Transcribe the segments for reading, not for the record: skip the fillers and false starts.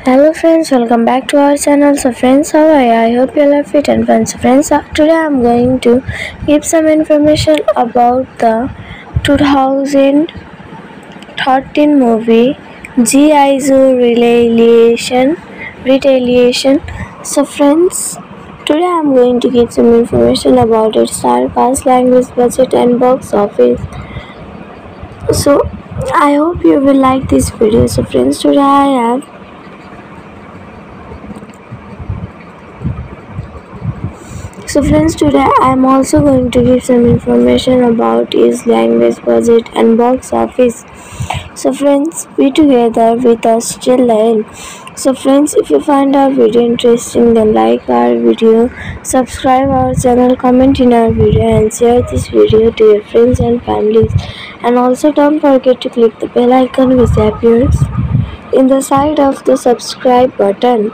Hello friends, welcome back to our channel. So friends, how are you? I hope you all are fit and fine. So friends, today I am going to give some information about the 2013 movie G.I. Joe Retaliation. So friends, today I am going to give some information about its star cast, language, budget and box office. So I hope you will like this video. So friends, today I have today I am also going to give some information about its language, budget and box office. So friends, be together with us till the end. So friends, if you find our video interesting, then like our video, subscribe our channel, comment in our video and share this video to your friends and families. And also don't forget to click the bell icon which appears in the side of the subscribe button.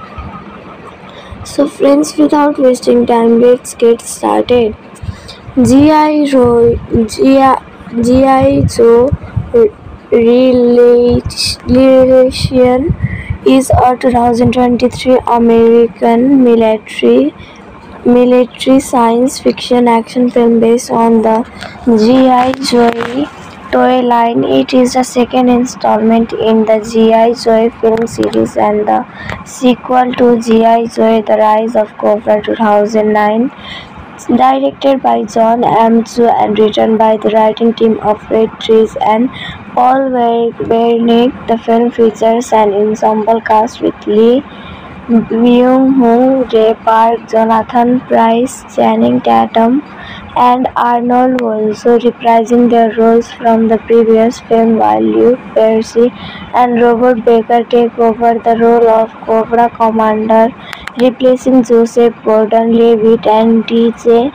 So friends, without wasting time, let's get started. G.I. Joe Relation is a 2023 American military science fiction action film based on the G.I. Joe toy line. It is the second installment in the G.I. Joe film series and the sequel to G.I. Joe The Rise of Cobra 2009. Directed by John M. Chu and written by the writing team of Red Trees and Paul Wernick, the film features an ensemble cast with Lee Byung-hun, Ray Park, Jonathan Pryce, Channing Tatum, and Arnold also reprising their roles from the previous film, while Luke Percy and Robert Baker take over the role of Cobra Commander, replacing Joseph Gordon-Levitt and DJ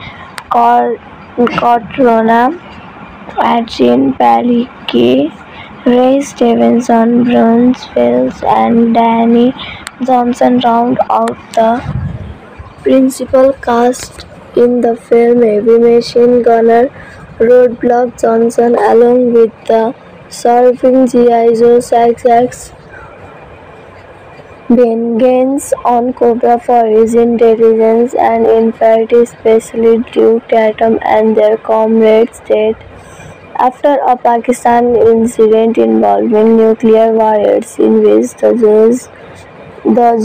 Cotrona. Adrian Palicki, Ray Stevenson, Bruce Wells, and Danny Johnson round out the principal cast in the film. Heavy machine gunner Roadblock Johnson, along with the surviving G.I. Joe acts vengeance on Cobra for his intelligence and infidelity, especially Duke Tatum and their comrades' death after a Pakistan incident involving nuclear warheads in which the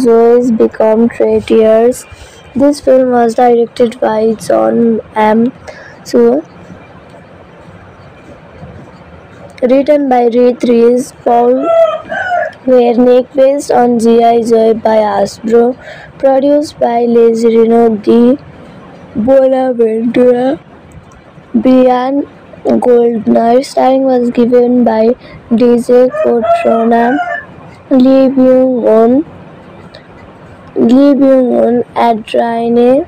Joes become traitors. This film was directed by John M. Chu, written by Ray Trees, Paul Wernick, based on G.I. Joe by Hasbro, produced by Lazarino di Bonaventura, Brian Goldner. Starring was given by DJ Cotrona, Lee Byung-hun, Adrienne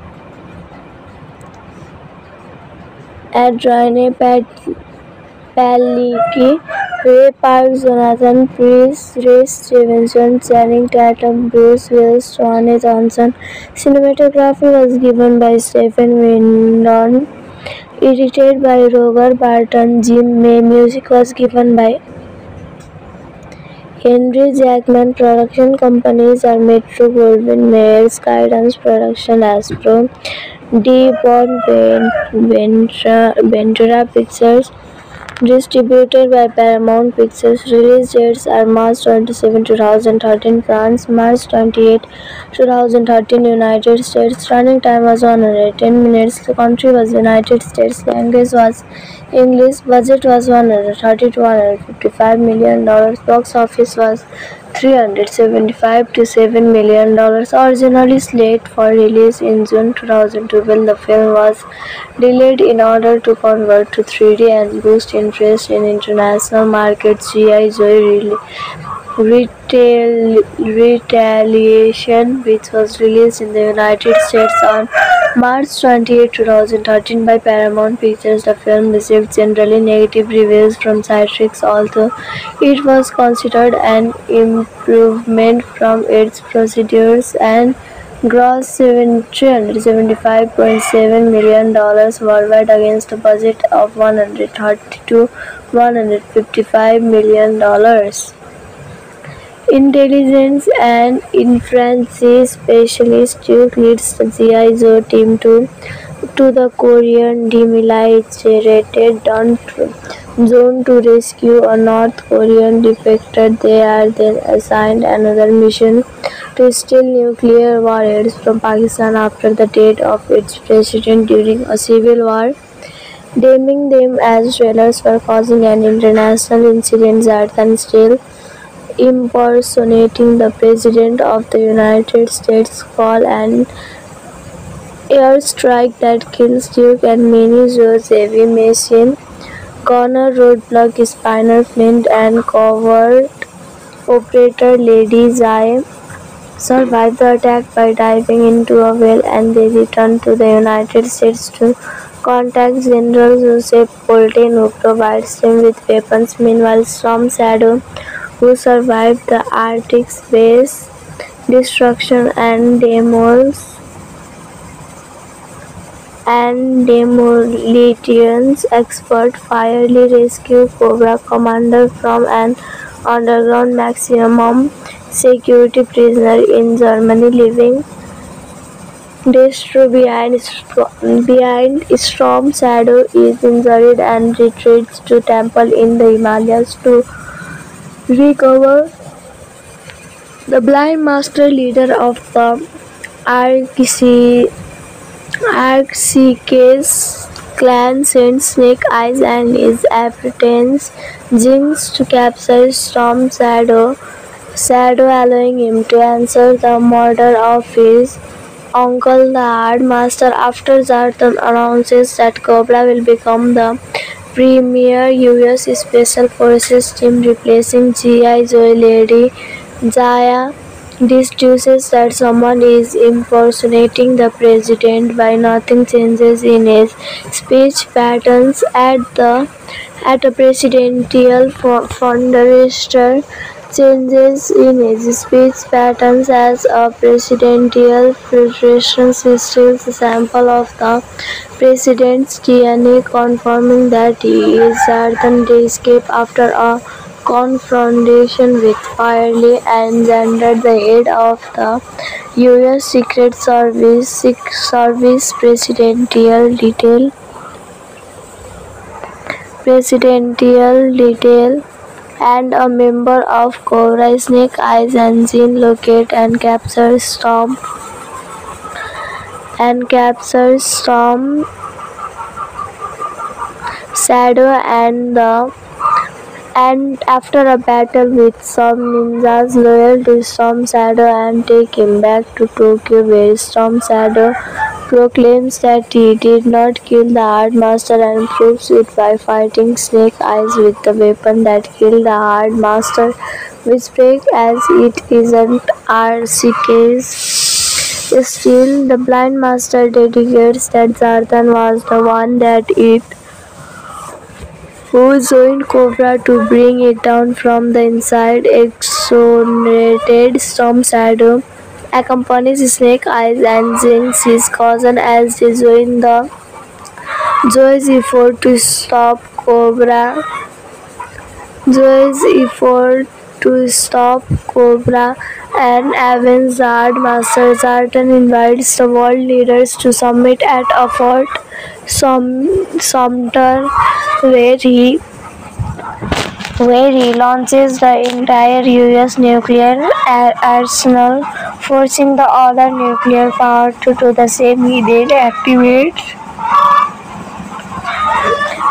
Palicki, Ray Park, Jonathan Pryce, Ray Stevenson, Channing Tatum, Bruce Willis, Dwayne Johnson. Cinematography was given by Stephen Windon, edited by Roger Barton, Jim May. Music was given by Henry Jackman. Production companies are Metro-Goldwyn-Mayer, Skydance Production, Hasbro, Ventura Pictures. Distributed by Paramount Pictures. Release dates are March 27, 2013 France, March 28, 2013 United States. Running time was 110 minutes. The country was United States. Language was English. Budget was $130 to $155 million. Box office was $375 to $7 million. Originally slated for release in June 2012, the film was delayed in order to convert to 3D and boost interest in international markets. G.I. Joe Retaliation, which was released in the United States on March 28, 2013 by Paramount Pictures. The film received generally negative reviews from critics, although it was considered an improvement from its predecessors and grossed $375.7 million worldwide against a budget of $130 to $155 million. intelligence and inference specialist Duke leads the GI Joe team to the Korean demilitated zone to rescue a North Korean defector. They are then assigned another mission to steal nuclear warheads from Pakistan after the death of its president during a civil war. Naming them as trailers for causing an international incident, Zartan still impersonating the President of the United States, call an airstrike that kills Duke and many Joe's heavy machine gunner, roadblock Spinner Flint, and covert operator Lady Zai survive the attack by diving into a well, and they return to the United States to contact General Joseph Colton, who provides them with weapons. Meanwhile, Storm Shadow, who survived the Arctic base destruction and demolitions expert, fiercely rescue Cobra Commander from an underground maximum security prisoner in Germany, leaving Destro behind. Storm Shadow is injured and retreats to temple in the Himalayas to recover. The blind master, leader of the Arxicas clan, sends Snake Eyes and his apprentice Jinx to capture Storm Shadow, allowing him to answer the murder of his uncle, the Hard Master. After Zartan announces that Cobra will become the premier US Special Forces team, replacing G.I. Joe, Lady Zaya deduces that someone is impersonating the president. By nothing changes in his speech patterns at a presidential fundraiser. Changes in his speech patterns as a presidential fundraiser steals a sample of the president's DNA, confirming that he is Zartan. They escape after a confrontation with Firely and Zander, the head of the U.S. Secret Service presidential detail, and a member of Cobra. Snake Eyes and Jean locate and capture Storm Shadow, and after a battle with some ninjas loyal to Storm Shadow, and take him back to Tokyo, where Storm Shadow proclaims that he did not kill the Hard Master and proves it by fighting Snake Eyes with the weapon that killed the Hard Master, whispering as it isn't Arcic's. Still, the Blind Master dedicates that Zartan was the one that it who joined Cobra to bring it down from the inside. Exonerated, Storm Shadow accompanies Snake Eyes and Jinx, his cousin, as they join the Joe's effort to stop Cobra. And avenge the Hard Master. Zartan invites the world leaders to summit at a Fort Sumter, where he launches the entire US nuclear arsenal, forcing the other nuclear power to do the same. He then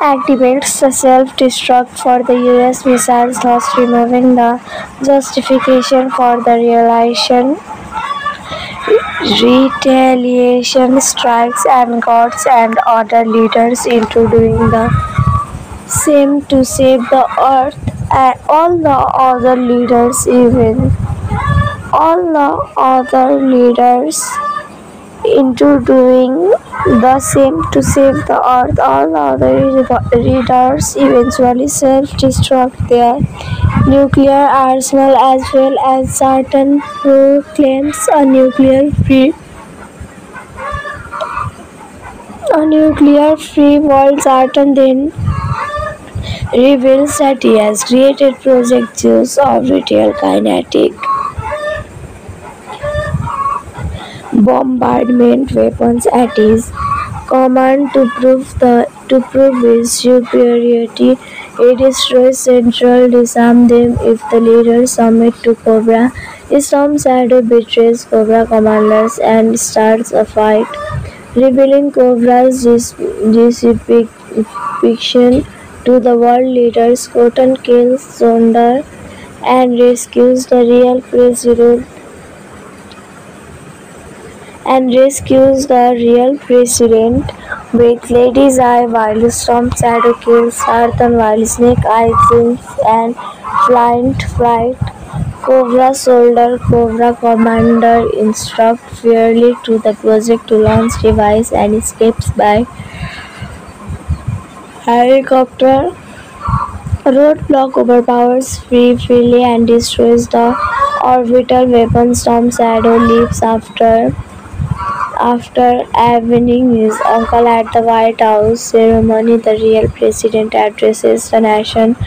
activates the self-destruct for the US missiles, thus removing the justification for the retaliation strikes, and gods and other leaders into doing the same to save the earth. And all the other leaders into doing the same to save the earth. All the other leaders eventually self-destruct their nuclear arsenal as well, as Zartan proclaims a nuclear-free world. Zartan then reveals that he has created Project Zeus of retail kinetic bombardment weapons at his command to prove his superiority. He destroys Central, disarm them if the leaders submit to Cobra. Storm Shadow betrays Cobra commanders and starts a fight, revealing Cobra's depiction to the world leaders. Cotton kills Sonder and rescues the real president with Lady's Eye, while Storm Shadow kills Sarthan, while Snake Eyes and Flight Cobra soldier Cobra commander instructs fairly to the project to launch device and escapes by helicopter. Roadblock overpowers Free Freely and destroys the orbital weapon. Storm Shadow leaves after avenging his uncle at the White House ceremony. The real president addresses the nation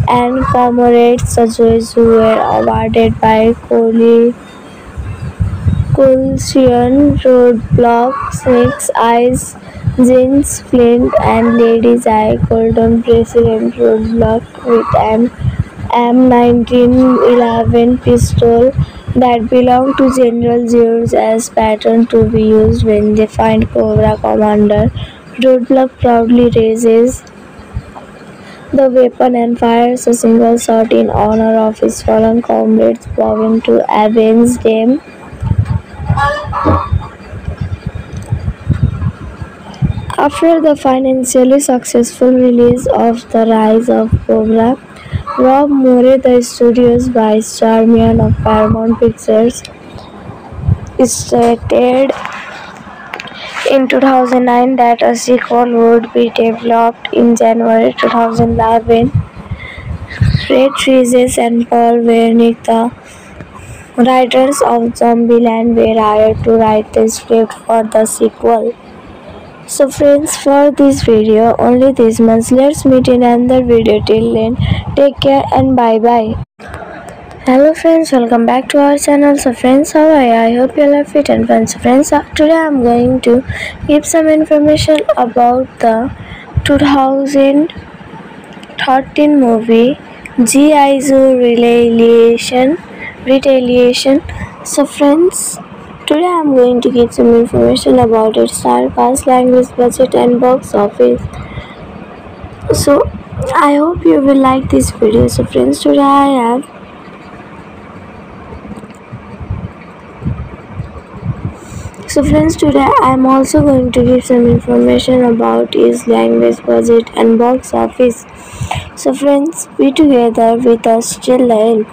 and commemorates the joys who were awarded by Coalition. Roadblock, Snake's Eyes, Jinx, Flint, and Lady's Eye. Golden President Roadblock with an M1911 pistol that belonged to General Zeus as pattern to be used when they find Cobra Commander. Roadblock proudly raises the weapon and fires a single shot in honor of his fallen comrades, vowing to avenge them. After the financially successful release of The Rise of Cobra, Rob Moore, the studio's vice chairman of Paramount Pictures, stated in 2009 that a sequel would be developed. In January 2011, Fred Treases and Paul Wernick, the writers of Zombieland, were hired to write the script for the sequel. So friends, for this video only this much. Let's meet in another video. Till then, take care and bye bye. Hello friends, welcome back to our channel. So friends, how are you? I hope you all are fit and fine. So friends, today I am going to give some information about the 2013 movie G.I. Joe Retaliation. So friends, today I am going to give some information about its star cast, language, budget and box office. So I hope you will like this video. So friends, today I am also going to give some information about its language, budget and box office. So friends, be together with us till the end.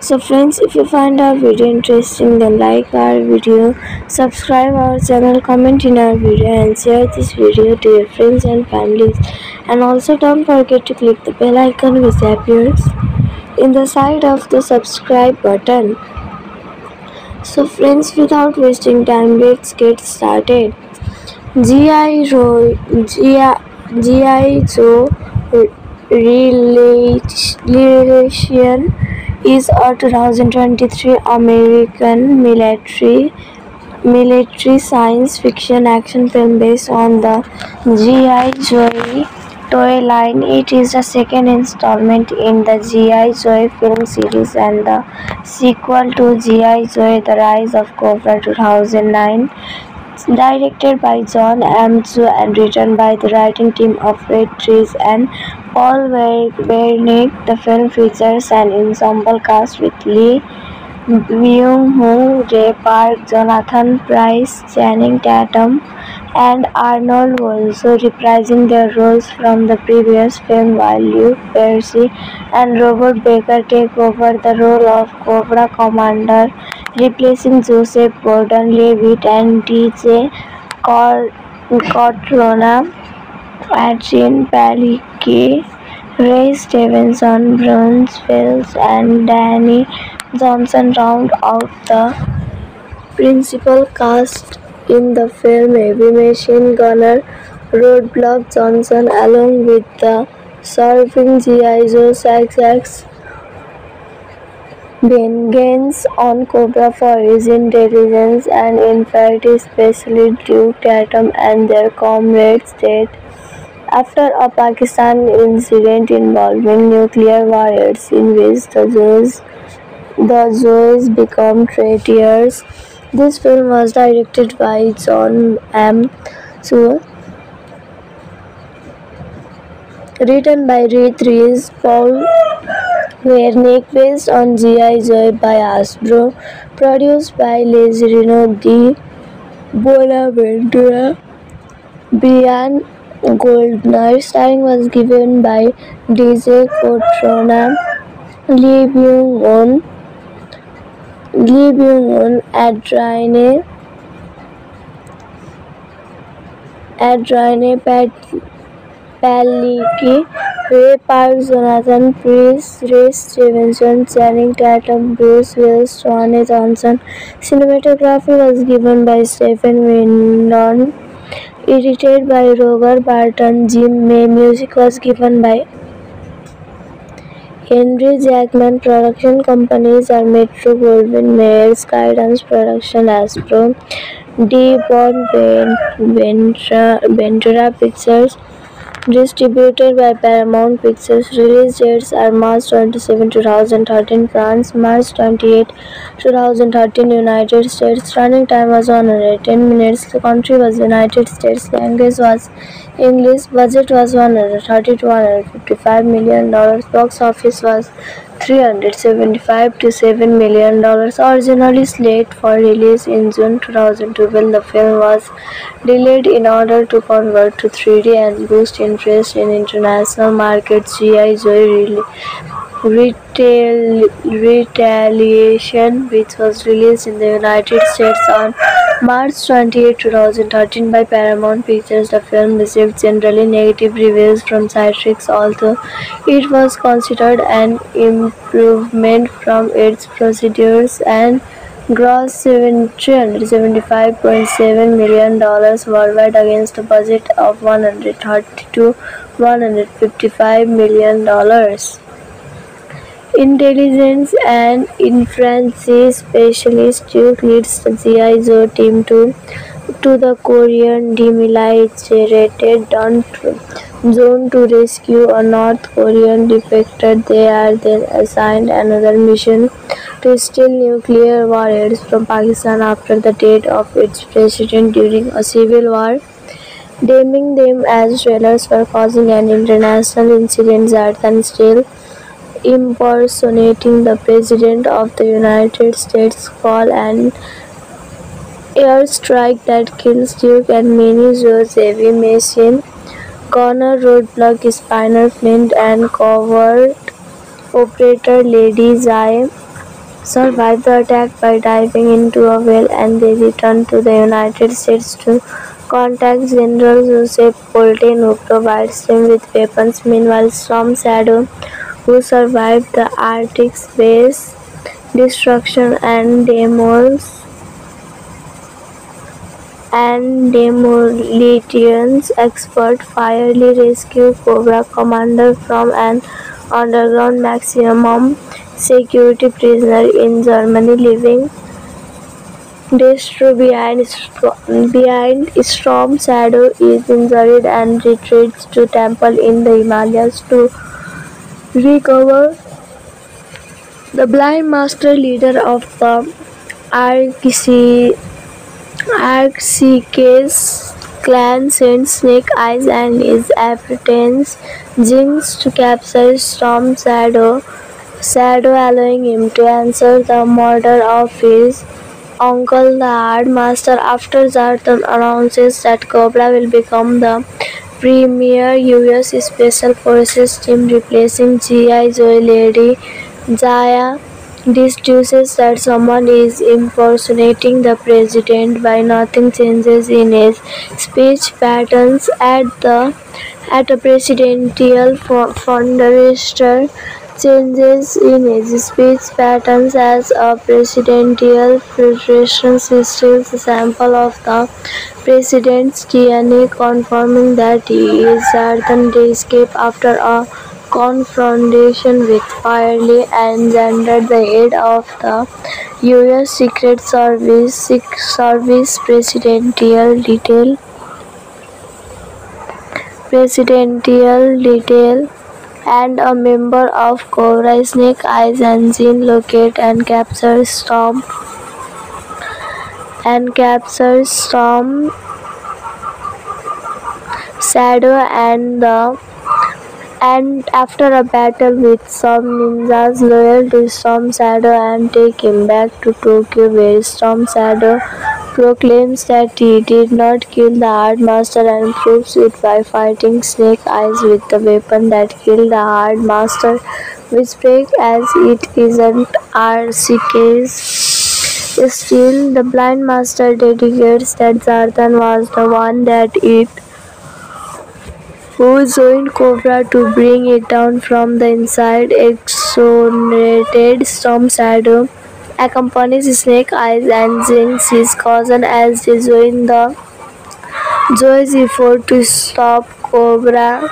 So friends, if you find our video interesting, then like our video, subscribe our channel, comment in our video and share this video to your friends and families. And also don't forget to click the bell icon which appears in the side of the subscribe button. So friends, without wasting time, let's get started. G.I. Joe Retaliation is a 2023 American military science fiction action film based on the G.I. Joe toy line. It is the second installment in the G.I. Joe film series and the sequel to G.I. Joe The Rise of Cobra 2009. Directed by John Amzu and written by the writing team of Fred Trees and Paul Wernick. The film features an ensemble cast with Lee Byung-hun, Ray Park, Jonathan Pryce, Channing Tatum, and Arnold also reprising their roles from the previous film, while Luke Percy and Robert Baker take over the role of Cobra Commander, replacing Joseph Gordon-Levitt and DJ Cortona. Adrian Palicki, Ray Stevenson, Bruce Wells, and Danny Johnson round out the principal cast in the film. Heavy machine gunner Roadblock Johnson, along with the Serving G.I. Joe's XX vengeance on Cobra for his intelligence and insight, especially Duke Atom and their comrades' death. After a Pakistan incident involving nuclear warheads in which the Joes become traitors, this film was directed by John M. Sewell, written by Reed Rees, Paul Wernick, based on G.I. Joe by Hasbro, produced by Lazzarino di Bonaventura, Brian Goldner, starring was given by DJ Cotrona, Lee Byung-hun, Adraine Palicki, Ray Park, Jonathan Pryce, Reese Stevenson, Channing Tatum, Bruce Willis, Tony Johnson. Cinematography was given by Stephen Windon, edited by Roger Barton, Jim May. Music was given by Henry Jackman. Production companies are Metro Goldwyn Mayer, Skydance Production, Hasbro, Ventura Pictures. Distributed by Paramount Pictures. Release dates are March 27, 2013 France, March 28, 2013 United States. Running time was 110 minutes. The country was United States. Language was English. Budget was $130 to $155 million. Box office was $375 to $7 million. Originally slated for release in June 2012, the film was delayed in order to convert to 3D and boost interest in international markets. G.I. Joe Retaliation, which was released in the United States on March 28, 2013 by Paramount Pictures. The film received generally negative reviews from critics, although it was considered an improvement from its predecessors and grossed $375.7 million worldwide against a budget of $130 to $155 million. Intelligence and inference specialist Duke leads the G.I. Joe team to the Korean demilitated zone to rescue a North Korean defector. They are then assigned another mission to steal nuclear warheads from Pakistan after the death of its president during a civil war, naming them as traitors for causing an international incident rather than still impersonating the President of the United States. Call an airstrike that kills Duke and many Joe's heavy machine gunner, roadblock Spinner Flint, and covert operator Lady Zai survive the attack by diving into a well, and they return to the United States to contact General Joseph Colton, who provides them with weapons. Meanwhile, Storm Shadow, who survived the Arctic base destruction and demolitions expert, Firely rescue Cobra Commander from an underground maximum security prisoner in Germany, leaving Destro behind. Storm Shadow is injured and retreats to temple in the Himalayas to recover. The blind master leader of the Arxicas clan sends Snake Eyes and his apprentice Jinx to capture Storm Shadow, allowing him to answer the murder of his uncle, the Hard Master. After Zartan announces that Cobra will become the premier U.S. Special Forces team, replacing G.I. Joe, Lady Zaya deduces that someone is impersonating the president. By nothing changes in his speech patterns at a presidential fundraiser. changes in his speech patterns as a presidential filtration system, a sample of the president's DNA confirming that he is Jharkhand Day escape after a confrontation with Farley and gendered the head of the U.S. Secret Service presidential detail and a member of Cobra Snake Eyes and Jean Locate and captures Storm Shadow and after a battle with some ninjas loyal to Storm Shadow and take him back to Tokyo where Storm Shadow proclaims that he did not kill the Hard Master and proves it by fighting Snake Eyes with the weapon that killed the Hard Master, whispering as it isn't RCK's. Still, the Blind Master dedicates that Zartan was the one that it who joined Cobra to bring it down from the inside. Exonerated Storm Shadow accompanies Snake Eyes and Jinx, his cousin, as they join the Joy's effort to stop Cobra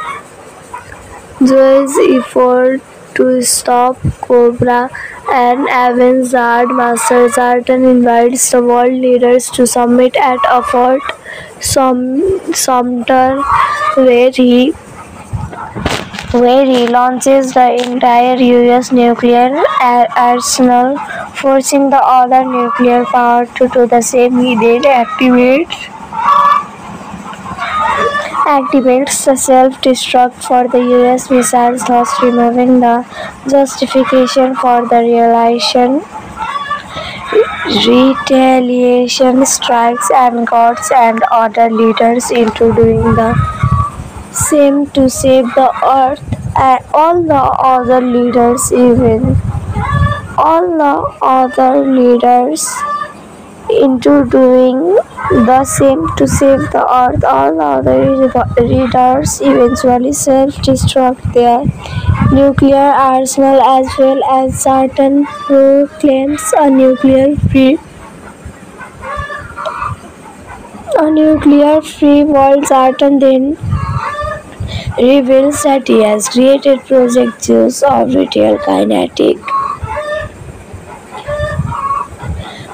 and avenge the Hard Master. Zartan invites the world leaders to summit at a Fort Sumter where he launches the entire U.S. nuclear arsenal, forcing the other nuclear power to do the same. He then activates the self-destruct for the U.S. missiles, thus removing the justification for the retaliation strikes and goads and other leaders into doing the same to save the Earth. All the other leaders into doing the same to save the Earth. All the other leaders eventually self-destruct their nuclear arsenal as well as Zartan proclaims a nuclear-free world. Zartan then reveals that he has created Project Zeus of retail kinetic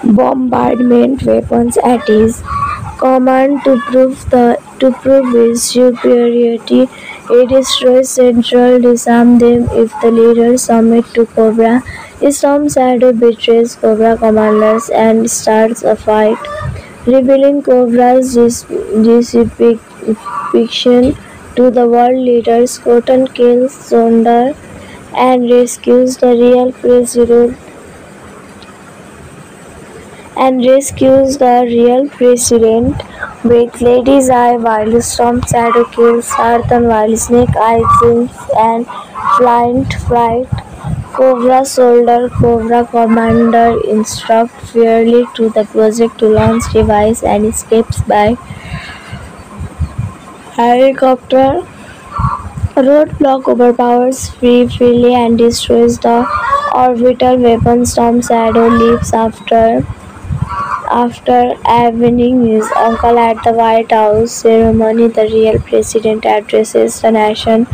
bombardment weapons at his command to prove his superiority. It destroys Central, disarm them if the leaders submit to Cobra. Storm Shadow betrays Cobra commanders and starts a fight, revealing Cobra's depiction to the world leaders. Cotton kills Zondar and rescues the real president with Lady's Eye, while Storm Shadow kills Zartan, while Snake Eyes and Flight Cobra soldier Cobra commander instruct Fairly to the project to launch device and escapes by helicopter. Roadblock overpowers Fairly and destroys the orbital weapon. Storm Shadow leaves after avenging his uncle at the White House ceremony. The real president addresses the nation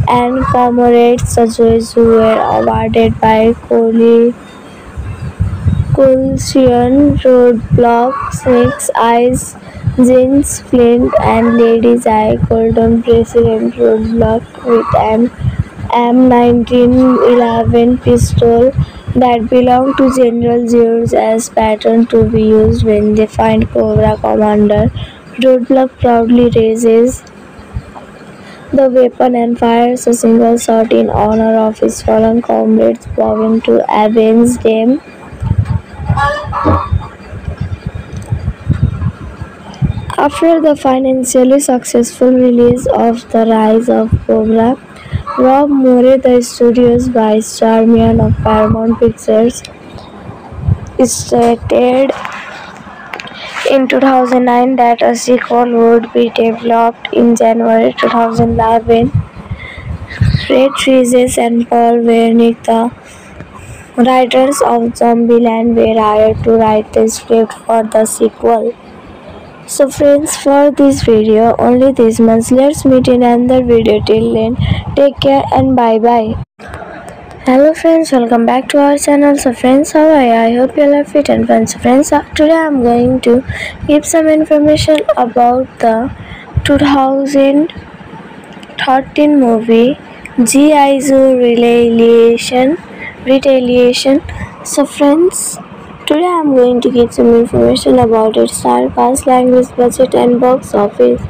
and commemorates the joys who were awarded by coalition. Roadblock, Snake's Eyes, Jinx, Flint, and Lady's Eye. Golden President Roadblock with an M1911 pistol that belonged to General Zeus as pattern to be used when they find Cobra Commander. Roadblock proudly raises the weapon and fires a single shot in honor of his fallen comrades, vowing to avenge them. After the financially successful release of The Rise of Cobra, Rob Moore, the studio's vice chairman of Paramount Pictures, stated in 2009 that a sequel would be developed in January 2011. Fred Treases and Paul Wernick, the writers of Zombieland, were hired to write the script for the sequel. So friends, for this video only this much. Let's meet in another video. Till then, take care and bye bye. Hello friends, welcome back to our channel. So friends, how are you? I hope you are fit and fine. So friends, today I am going to give some information about the 2013 movie G.I. Joe Retaliation. So friends, today I am going to give some information about its star cast, language, budget and box office.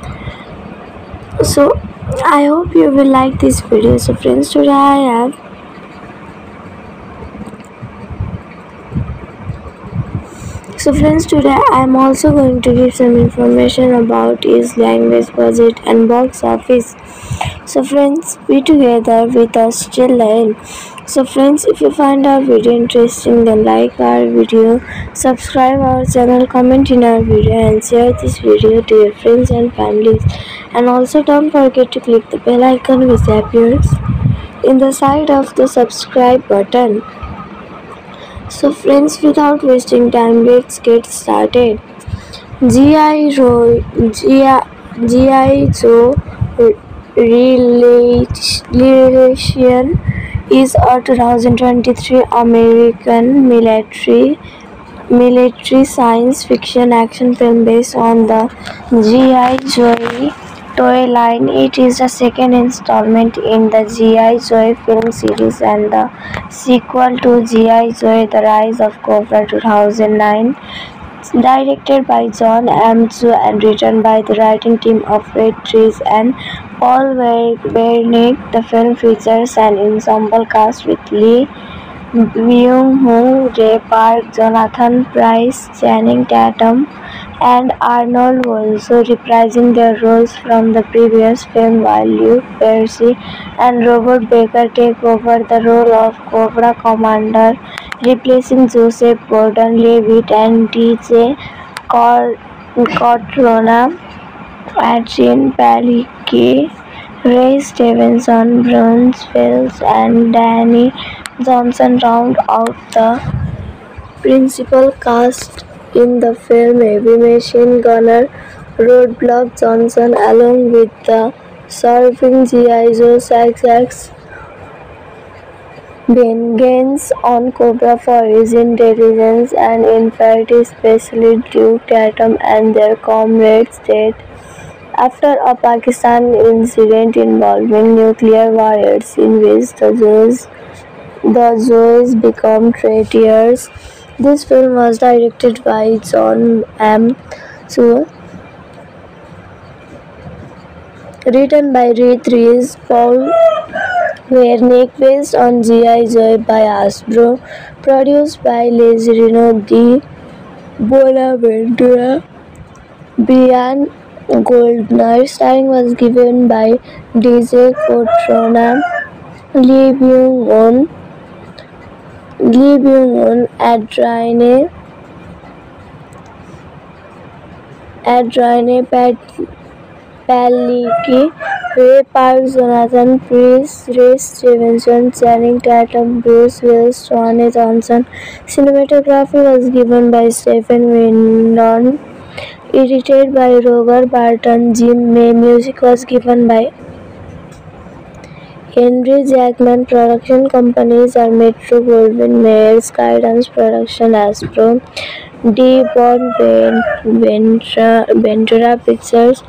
So I hope you will like this video. So friends, today I am also going to give some information about its language, budget and box office. So friends, be together with us till the end. So friends, if you find our video interesting, then like our video, subscribe our channel, comment in our video and share this video to your friends and families. And also don't forget to click the bell icon which appears in the side of the subscribe button. So friends, without wasting time, let's get started. G.I. Joe Retaliation is a 2023 American military science fiction action film based on the G.I. Joe toy line. It is the second installment in the G.I. Joe film series and the sequel to G.I. Joe The Rise of Cobra 2009. Directed by Jon Amzu and written by the writing team of Fred Trees and Paul Wernick, the film features an ensemble cast with Lee Byung-hun, Ray Park, Jonathan Pryce, Channing Tatum, and Arnold Vosloo reprising their roles from the previous film, while Luke Percy and Robert Baker take over the role of Cobra Commander, replacing Joseph Gordon-Levitt and DJ Cortana. Adrian Palicki, Ray Stevenson, Bruce Willis, and Danny Johnson round out the principal cast in the film. Heavy machine gunner Roadblock Johnson, along with the surviving G.I. Joe success, vengeance on Cobra for his intelligence and infidelity, especially Duke Tatum and their comrades' death after a Pakistan incident involving nuclear warheads in which the Joes become traitors. This film was directed by Jon Amzu, written by Ray Trees, Paul Wernick, based on G.I. Joe by Hasbro, produced by Lazzarino di Bonaventura, Brian Goldner. Starring was given by DJ Cortana, Lee Byung-hun, Adrienne Palicki, Ray Park, Jonathan Pryce, Ray Stevenson, Channing Tatum, Bruce Willis, Dwayne Johnson. Cinematography was given by Stephen Windon, edited by Roger Barton, Jim May. Music was given by Henry Jackman. Production companies are Metro-Goldwyn-Mayer, Skydance Production, Hasbro, Ventura Pictures.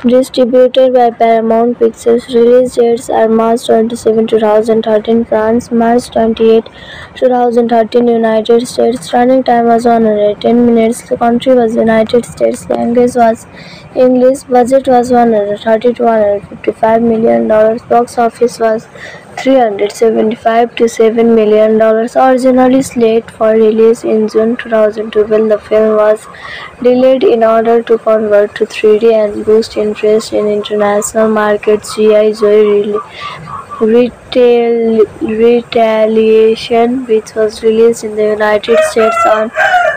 Distributed by Paramount Pictures. Release dates are March 27, 2013 France, March 28, 2013 United States. Running time was 110 minutes. The country was United States. Language was English. Budget was $130 to $155 million. Box office was $375 to $7 million. Originally slated for release in June 2012, the film was delayed in order to convert to 3D and boost interest in international markets. G.I. Joe Retaliation, which was released in the United States on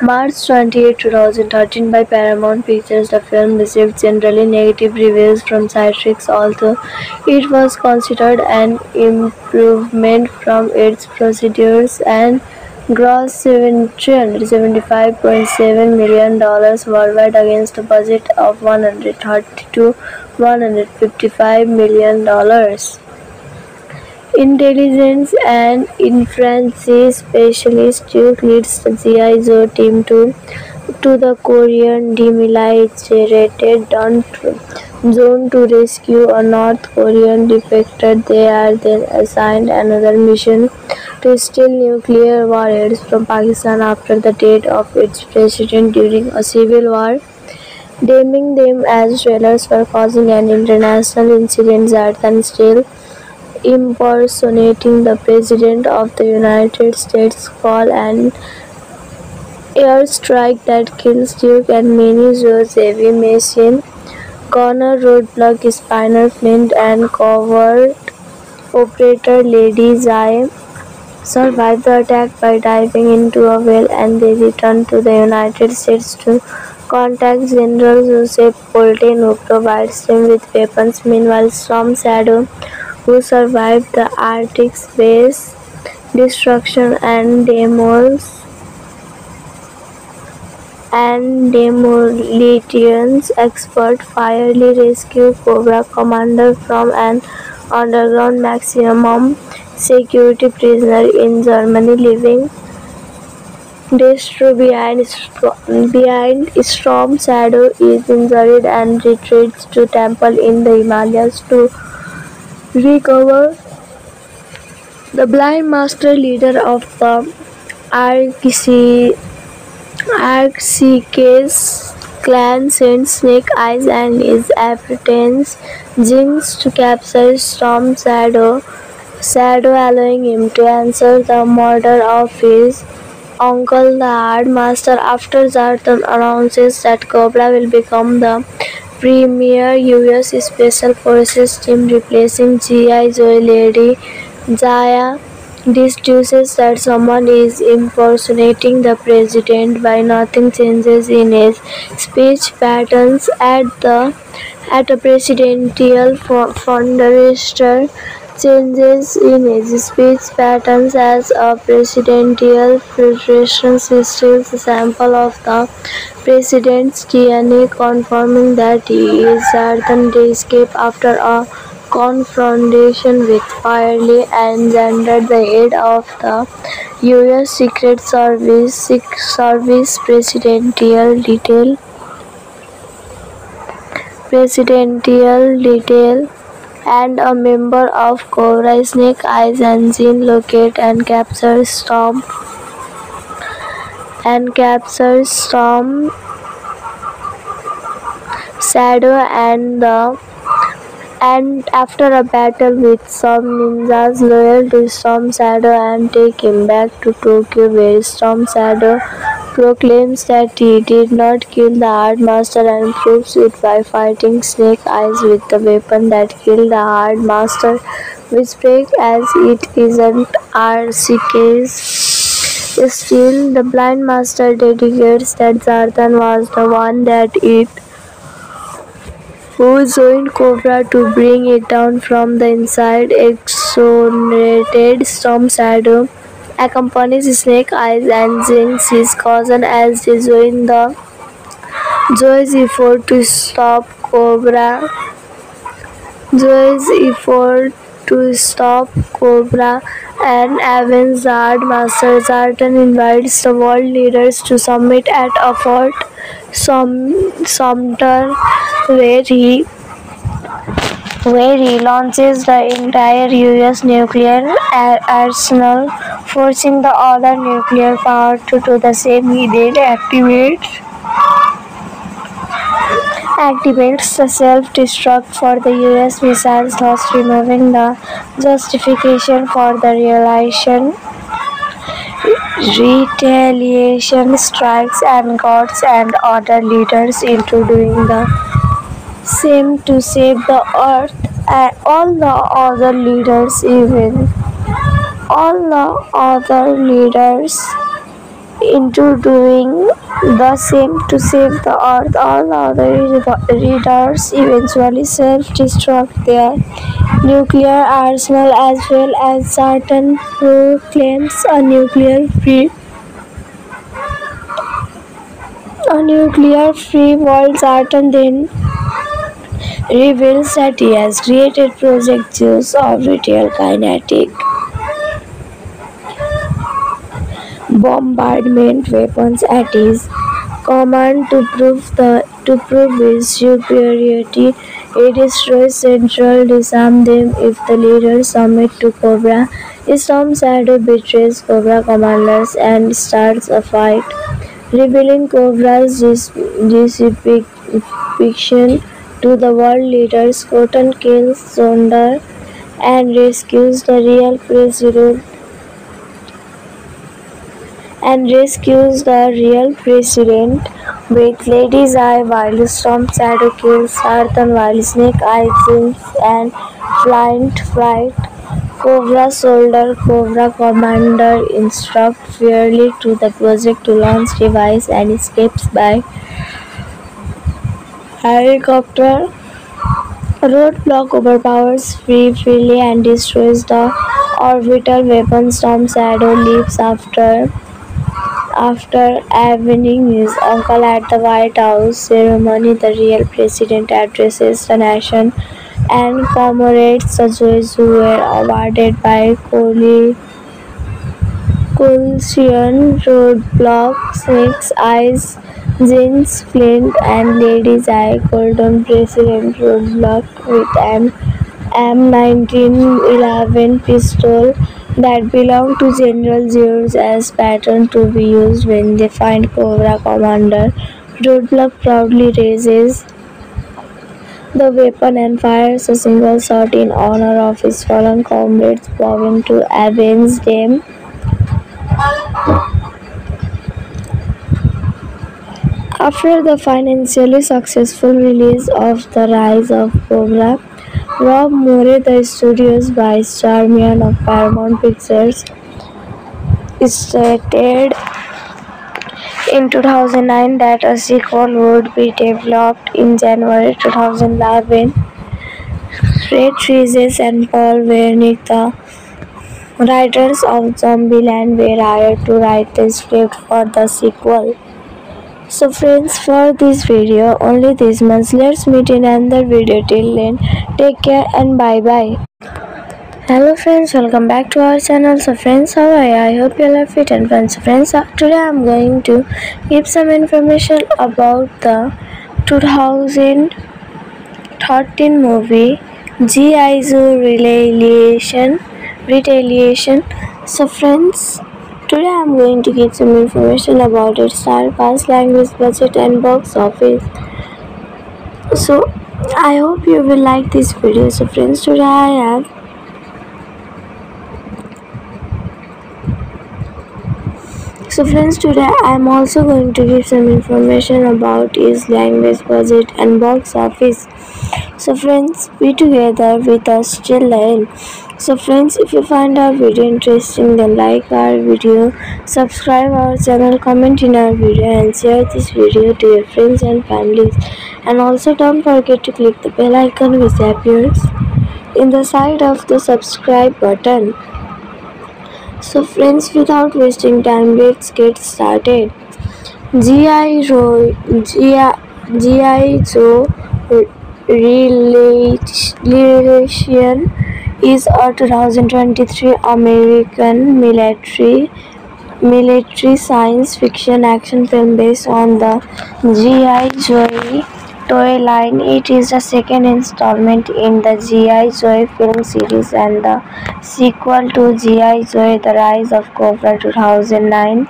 March 28, 2013 by Paramount Pictures, the film received generally negative reviews from critics, although it was considered an improvement from its predecessors and grossed $375.7 million worldwide against a budget of $130 to $155 million. Intelligence and inference specialist Duke leads the G.I. Joe team to the Korean demilitated zone to rescue a North Korean defector. They are then assigned another mission to steal nuclear warheads from Pakistan after the death of its president during a civil war, naming them as trailers for causing an international incident. Zartan still impersonating the President of the United States, call an airstrike that kills Duke and many Joe's heavy machine gunner, roadblock spinner Flint, and covert operator Lady Zai survive the attack by diving into a well, and they return to the United States to contact General Joseph Bolten, who provides them with weapons. Meanwhile, Storm Shadow, who survived the Arctic's base destruction and demolitions expert, finally rescue Cobra Commander from an underground maximum security prisoner in Germany, leaving Destro behind. Storm Shadow is injured and retreats to temple in the Himalayas to recover. The blind master, leader of the Arcseekers clan, sends Snake Eyes and his apprentice Jinx to capture Storm Shadow, allowing him to answer the murder of his uncle, the Hard Master. After Zartan announces that Cobra will become the premier US Special Forces team, replacing G.I. Joe, Lady Zaya deduces that someone is impersonating the president. By nothing changes in his speech patterns at a presidential fundraiser. Changes in his speech patterns as a presidential fundraiser steals a sample of the president's DNA, confirming that he is Zartan. They escape after a confrontation with Firely and Xander, the head of the U.S. Secret Service presidential detail, and a member of Cobra. Snake Eyes and Jean locate and capture Storm Shadow, and after a battle with some ninjas loyal to Storm Shadow, and take him back to Tokyo, where Storm Shadow proclaims that he did not kill the Hard Master and proves it by fighting Snake Eyes with the weapon that killed the Hard Master, which breaks as it isn't Arcseekers. Still, the Blind Master dedicates that Zartan was the one that it who joined Cobra to bring it down from the inside. Exonerated, Storm Shadow accompanies Snake Eyes and Jinx, his cousin, as they join the Joe's effort to stop Cobra. And avenge the Hard Master. Zartan invites the world leaders to summit at a Fort Sumter, where he launches the entire US nuclear arsenal, forcing the other nuclear power to do the same. He then activates the self-destruct for the US missiles, thus removing the justification for the retaliation strikes, and gods and other leaders into doing the same to save the earth. And all the other leaders into doing the same to save the earth. All other readers eventually self-destruct their nuclear arsenal as well as certain proclaims a nuclear-free world. Certain then reveals that he has created Project Zeus of retail kinetic bombardment weapons at his command to prove his superiority. He destroys Central, disarm them if the leaders submit to Cobra. Storm Shadow betrays Cobra commanders and starts a fight, revealing Cobra's depiction to the world leaders. Cotton kills Zondar and rescues the real president with Lady's Eye, while Storm Shadow kills Sarthan, while Snake Eyes and Flynt fight Cobra Soldier. Cobra Commander instructs Fairly to the project to launch device and escapes by helicopter. Roadblock overpowers Freely and destroys the orbital weapon. Storm Shadow leaves after avenging his uncle at the White House ceremony. The real president addresses the nation and commemorates the joys who were awarded by Coalition. Roadblock, Snake's Eyes, Jinx, Flint, and Lady's Eye Golden President Roadblock with an M1911 pistol that belonged to General Zeus as pattern to be used when they find Cobra Commander. Roadblock proudly raises the weapon and fires a single shot in honor of his fallen comrades, vowing to avenge them. After the financially successful release of The Rise of Cobra, Rob Moore, the studio's vice chairman of Paramount Pictures, stated in 2009 that a sequel would be developed. In January 2011, Red Trees and Paul Wernick, the writers of Zombieland, were hired to write the script for the sequel. So friends, for this video only this much. Let's meet in another video. Till then, take care and bye bye. Hello friends, welcome back to our channel. So friends, how are you? I hope you all are fit and fine. So friends, today I am going to give some information about the 2013 movie G.I. Joe Retaliation. So friends, today I am going to give some information about its star cast, language, budget and box office. So I hope you will like this video. So friends, today I am also going to give some information about its language, budget and box office. So friends, be together with us till the end. So friends, if you find our video interesting, then like our video, subscribe our channel, comment in our video and share this video to your friends and families. And also don't forget to click the bell icon which appears in the side of the subscribe button. So friends, without wasting time, let's get started. G.I. Joe Retaliation is a 2023 American military science fiction action film based on the G.I. Joe toy line. It is the second installment in the G.I. Joe film series and the sequel to G.I. Joe The Rise of Cobra 2009.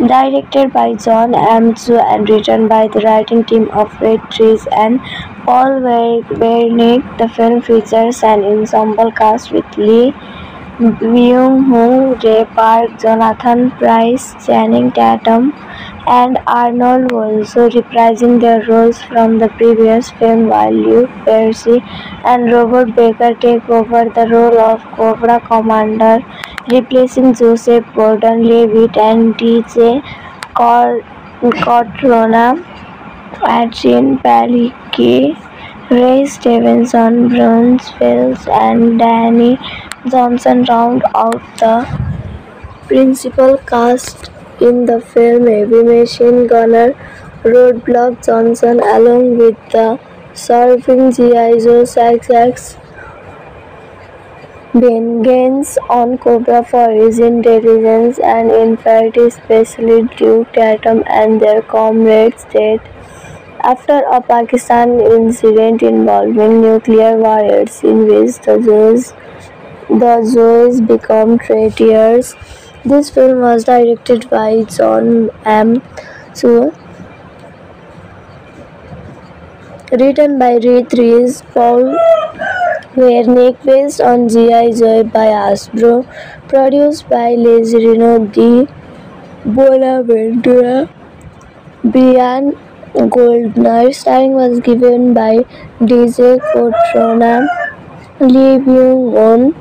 Directed by John M. Chu and written by the writing team of Red Trees and Paul Wernick. The film features an ensemble cast with Lee Byung-hun, Ray Park, Jonathan Pryce, Channing Tatum, and Arnold also reprising their roles from the previous film, while Luke Percy and Robert Baker take over the role of Cobra Commander, replacing Joseph Gordon-Levitt and DJ Cortana. Adrian Palicki, Ray Stevenson, Bruce Willis, and Danny Johnson round out the principal cast in the film. Heavy machine gunner Roadblock Johnson, along with the surfing G.I. Joe XX vengeance on Cobra for his intelligence and infidelity, especially Duke Tatum and their comrades' death after a Pakistan incident involving nuclear warheads in which the Joes become traitors. This film was directed by John M. Chu, written by Reed Rees, Paul Wernick, based on G.I. Joe by Hasbro, produced by Lazzarino di Bonaventura, Brian Goldner. Starring was given by DJ Cotrona, Lee Byung-hun,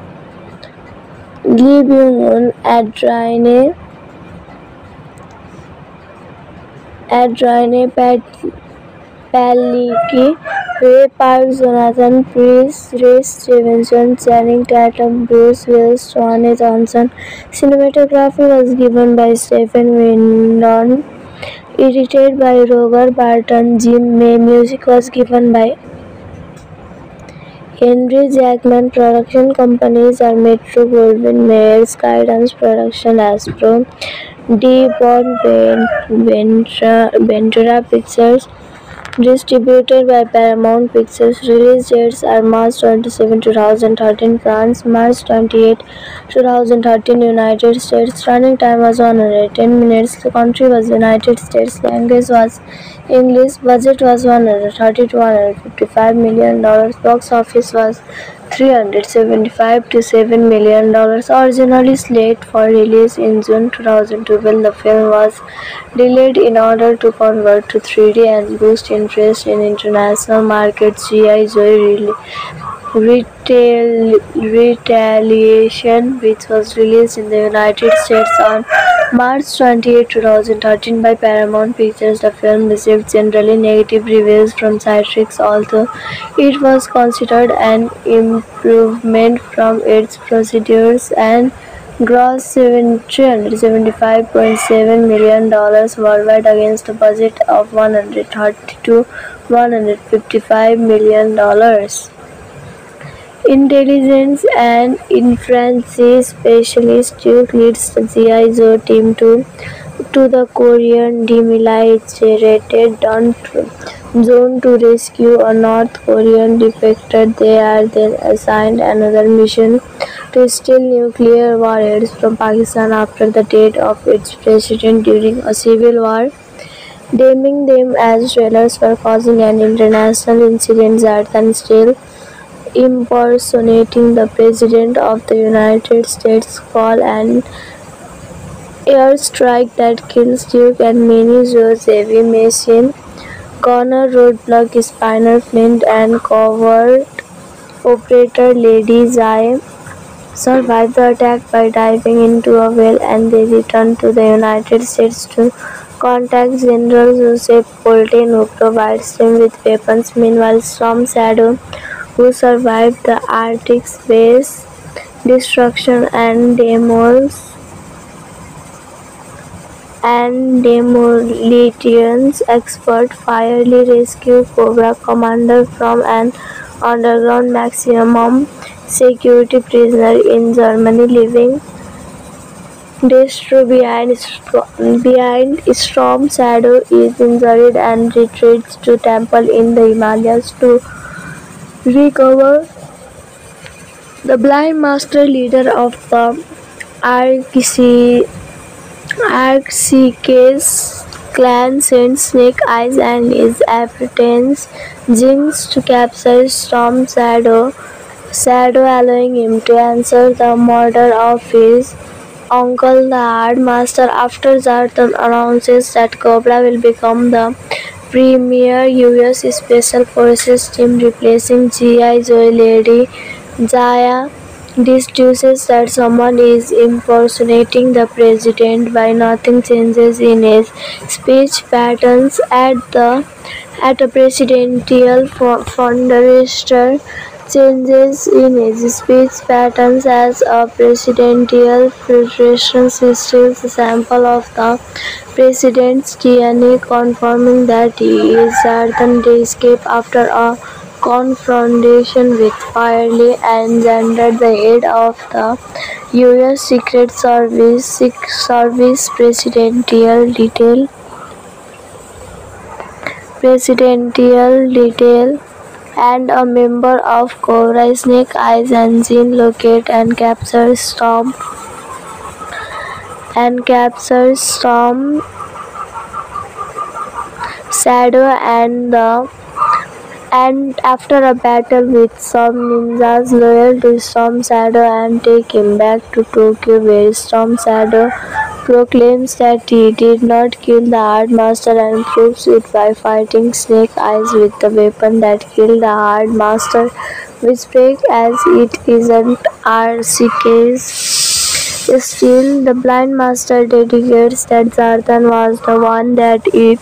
Adrienne Palicki, Ray Park, Jonathan Pryce, Ray Stevenson, Channing Tatum, Bruce Willis, Dwayne Johnson. Cinematography was given by Stephen Windon, edited by Roger Barton, Jim May. Music was given by Henry Jackman. Production companies are Metro Goldwyn Mayer, Skydance Production, Hasbro, Ventura Pictures. Distributed by Paramount Pictures. Release dates are March 27, 2013 France, March 28, 2013 United States. Running time was 110 minutes. The country was United States. Language was English. Budget was $130 to $155 million. Box office was $375 to $7 million. Originally slated for release in June 2012, the film was delayed in order to convert to 3D and boost interest in international markets. G.I. Joe Retaliation, which was released in the United States on March 28, 2013 by Paramount Pictures. The film received generally negative reviews from critics, although it was considered an improvement from its predecessors and grossed $375.7 million worldwide against a budget of $130 to $155 million. Intelligence and inference specialist Duke leads the G.I. Joe team to the Korean demilitated zone to rescue a North Korean defector. They are then assigned another mission to steal nuclear warheads from Pakistan after the death of its president during a civil war, naming them as trailers for causing an international incident. Zartan still impersonating the President of the United States, call an airstrike that kills Duke and many Joes. Heavy machine gunner Roadblock, Spinner Flint, and covert operator Lady Zai survive the attack by diving into a well, and they return to the United States to contact General Joseph Colton, who provides them with weapons. Meanwhile, Storm Shadow, who survived the Arctic base destruction and demolitions expert, fiercely rescue Cobra Commander from an underground maximum security prisoner in Germany, leaving Destro behind. Storm Shadow is injured and retreats to temple in the Himalayas to recover. The blind master leader of the Arxicas clan sends Snake Eyes and his apprentice Jinx to capture Storm Shadow, allowing him to answer the murder of his Uncle the Art Master after Zartan announces that Cobra will become the premier US Special Forces team replacing G.I. Joe. Lady Jaya deduces that someone is impersonating the president by nothing changes in his speech patterns at a presidential fundraiser. Changes in his speech patterns as a presidential federation steals a sample of the president's DNA, confirming that he is certain to escape after a confrontation with Farley and Zander, the head of the U.S. Secret Service presidential detail, and a member of Cobra, Snake Eyes, and Jean locate and capture Storm Shadow and after a battle with some ninjas loyal to Storm Shadow and take him back to Tokyo, where Storm Shadow proclaims that he did not kill the Art Master and proves it by fighting Snake Eyes with the weapon that killed the Art Master, which breaks as it isn't RCK's. Still, the Blind Master dedicates that Zartan was the one that it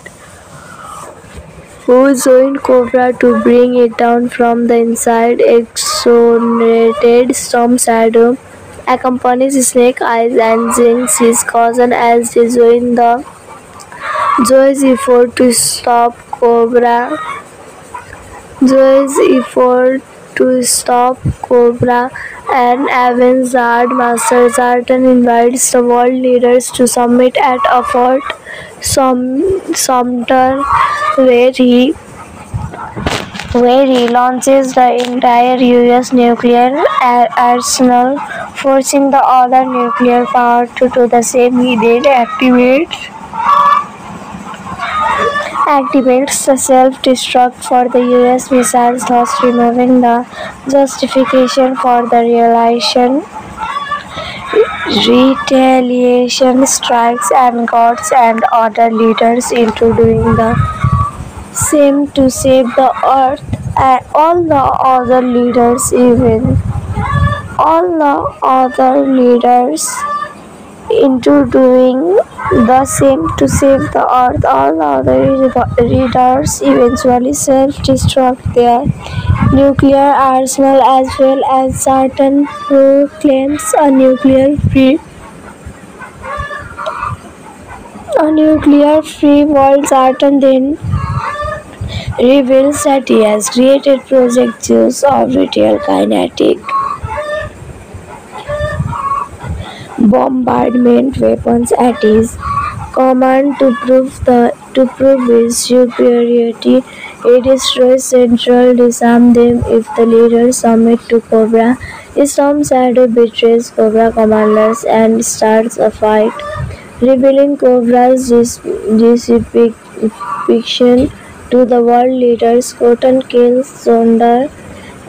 who joined Cobra to bring it down from the inside. Exonerated Storm Shadow accompanies Snake Eyes and Jinx, his cousin, as they join the Joy's effort to stop Cobra. And avenge the Art Master. Zartan invites the world leaders to summit at a Fort Sumter, where he launches the entire US nuclear arsenal, forcing the other nuclear power to do the same. He then activates the self-destruct for the US missiles, thus removing the justification for the retaliation strikes, and gods and other leaders into doing the same to save the earth. And all the other leaders into doing the same to save the earth. All the other leaders eventually self-destruct their nuclear arsenal as well, as Zartan proclaims a nuclear-free world. Zartan then reveals that he has created Project Zeus, orbital kinetic bombardment weapons at his command to prove his superiority. He destroys Central, disarm them if the leaders submit to Cobra. Storm Shadow betrays Cobra commanders and starts a fight, revealing Cobra's depiction to the world leaders. Cotton kills Zonder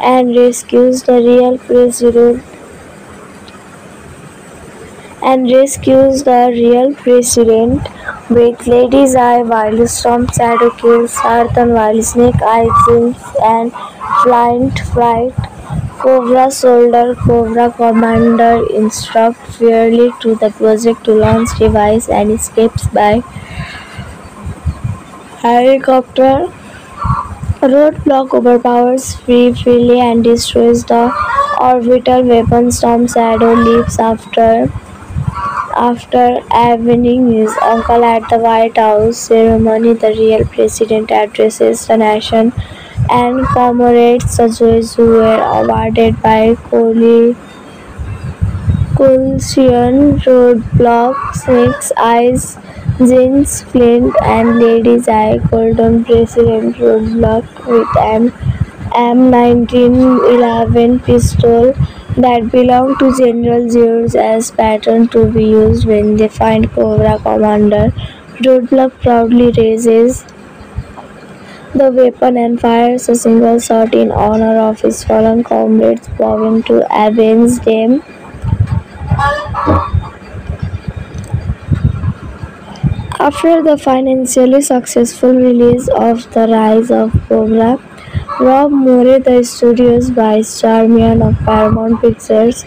and rescues the real president with Lady's Eye, while Storm Shadow kills Zartan, while Snake Eyes, Jinx, and Flight Cobra soldier. Cobra commander instructs Fairly to the project to launch device and escapes by helicopter. Roadblock overpowers Fairly and destroys the orbital weapon. Storm Shadow leaves after avenging his uncle at the White House ceremony. The real president addresses the nation and commemorates the joys who were awarded by coalition. Roadblock, Snake Eyes, Jinx, Flint, and Lady's Eye. Golden President Roadblock with an M1911 pistol that belonged to General Zeus as pattern to be used when they find Cobra Commander. Roadblock proudly raises the weapon and fires a single shot in honor of his fallen comrades, vowing to avenge them After the financially successful release of The Rise of Cobra, Rob Moore, the studio's vice chairman of Paramount Pictures,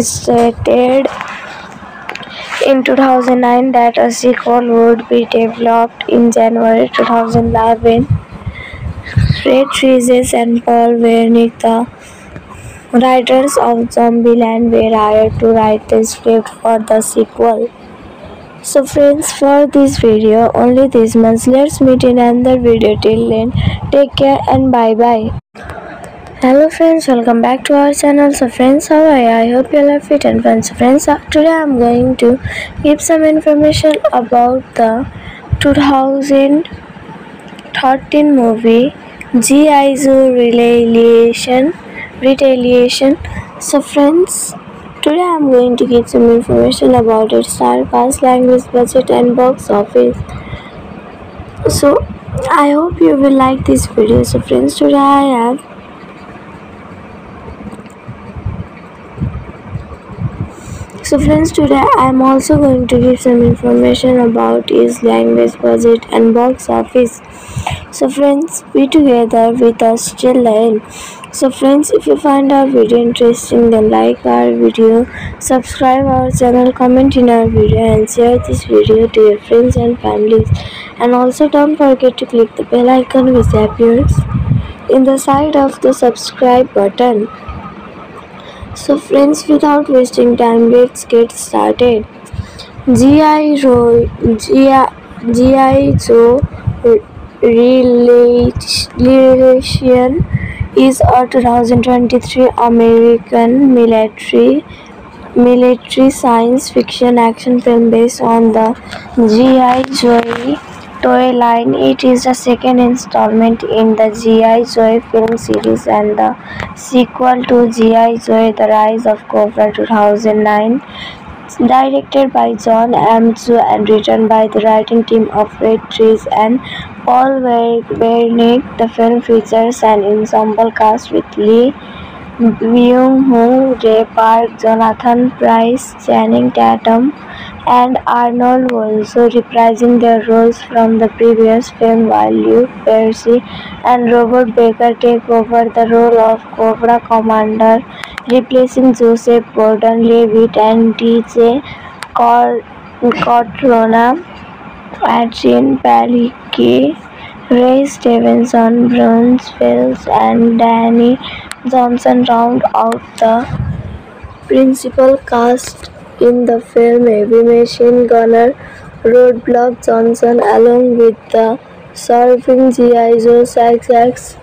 stated in 2009 that a sequel would be developed. In January 2011, Ray Trees and Paul Wernick, the writers of Zombieland, were hired to write the script for the sequel. So friends, for this video only this much. Let's meet in another video. Till then, take care and bye bye. Hello friends, welcome back to our channel. So friends, how are you? I hope you are fit and fun. So friends, today I am going to give some information about the 2013 movie G.I. Joe Retaliation. So friends, today I am going to give some information about its star cast, language, budget and box office. So I hope you will like this video. So friends, today I am also going to give some information about its language, budget and box office. So friends, be together with us till the end. So friends, if you find our video interesting, then like our video, subscribe our channel, comment in our video and share this video to your friends and families. And also don't forget to click the bell icon which appears in the side of the subscribe button. So friends, without wasting time, let's get started. G.I. Joe Retaliation is a 2023 American military science fiction action film based on the G.I. Joe toy line. It is the second installment in the G.I. Joe film series and the sequel to G.I. Joe The Rise of Cobra 2009. Directed by John M. Chu and written by the writing team of Ray Trees and Paul Wernick, the film features an ensemble cast with Lee Byung-hun, Ray Park, Jonathan Pryce, Channing Tatum, and Arnold also reprising their roles from the previous film, while Luke Percy and Robert Baker take over the role of Cobra Commander, replacing Joseph Gordon-Levitt and DJ Cortona. Adrian Palicki, Ray Stevenson, Bruce Willis, and Danny Johnson round out the principal cast in the film. Heavy machine gunner Roadblock Johnson, along with the surviving G.I. Joe suspects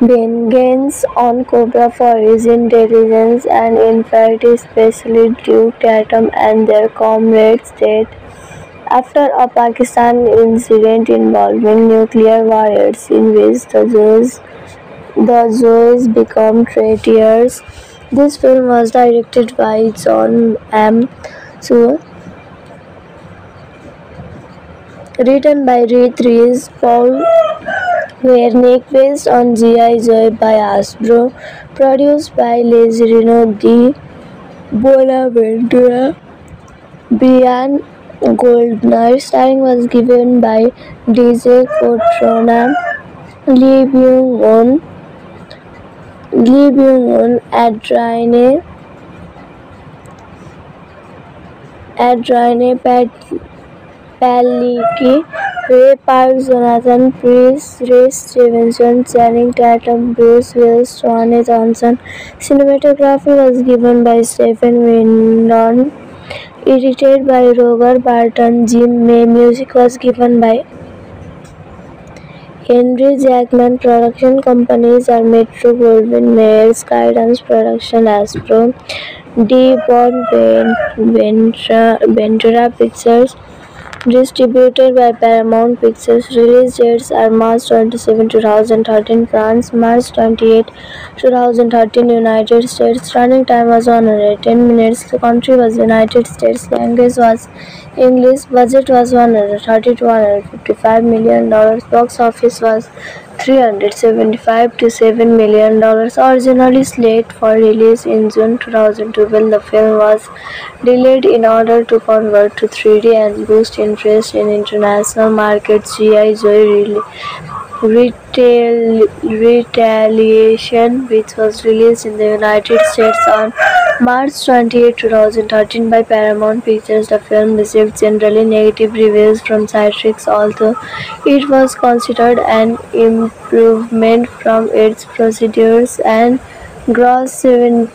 vengeance on Cobra for his intelligence and infidelity, especially Duke Tatum and their comrades' death after a Pakistan incident involving nuclear warheads in which the Joes become traitors. This film was directed by John M. Chu, written by Ray Trees, Paul Wernick, based on G.I. Joe by Hasbro, produced by Lazarino Di Bonaventura, Brian Goldner. Starring was given by DJ Cortona, Lee Byung-hun, Adrienne Palicki, Ray Park, Jonathan Pryce, Ray Stevenson, Channing Tatum, Bruce Willis, Dwayne Johnson. Cinematography was given by Stephen Windon, edited by Roger Barton, Jim May. Music was given by Henry Jackman. Production companies are Metro Goldwyn Mayer, Skydance Production, Hasbro, Ventura Pictures. Distributed by Paramount Pictures. Release dates are March 27, 2013 France, March 28, 2013 United States. Running time was 110 minutes. The country was United States. Language was English. Budget was $130 to $155 million. Box office was $375 to $7 million. Originally slated for release in June 2012, the film was delayed in order to convert to 3D and boost interest in international markets. G.I. Joe Retaliation, which was released in the United States on March 28, 2013 by Paramount Pictures. The film received generally negative reviews from critics, although it was considered an improvement from its predecessors and grossed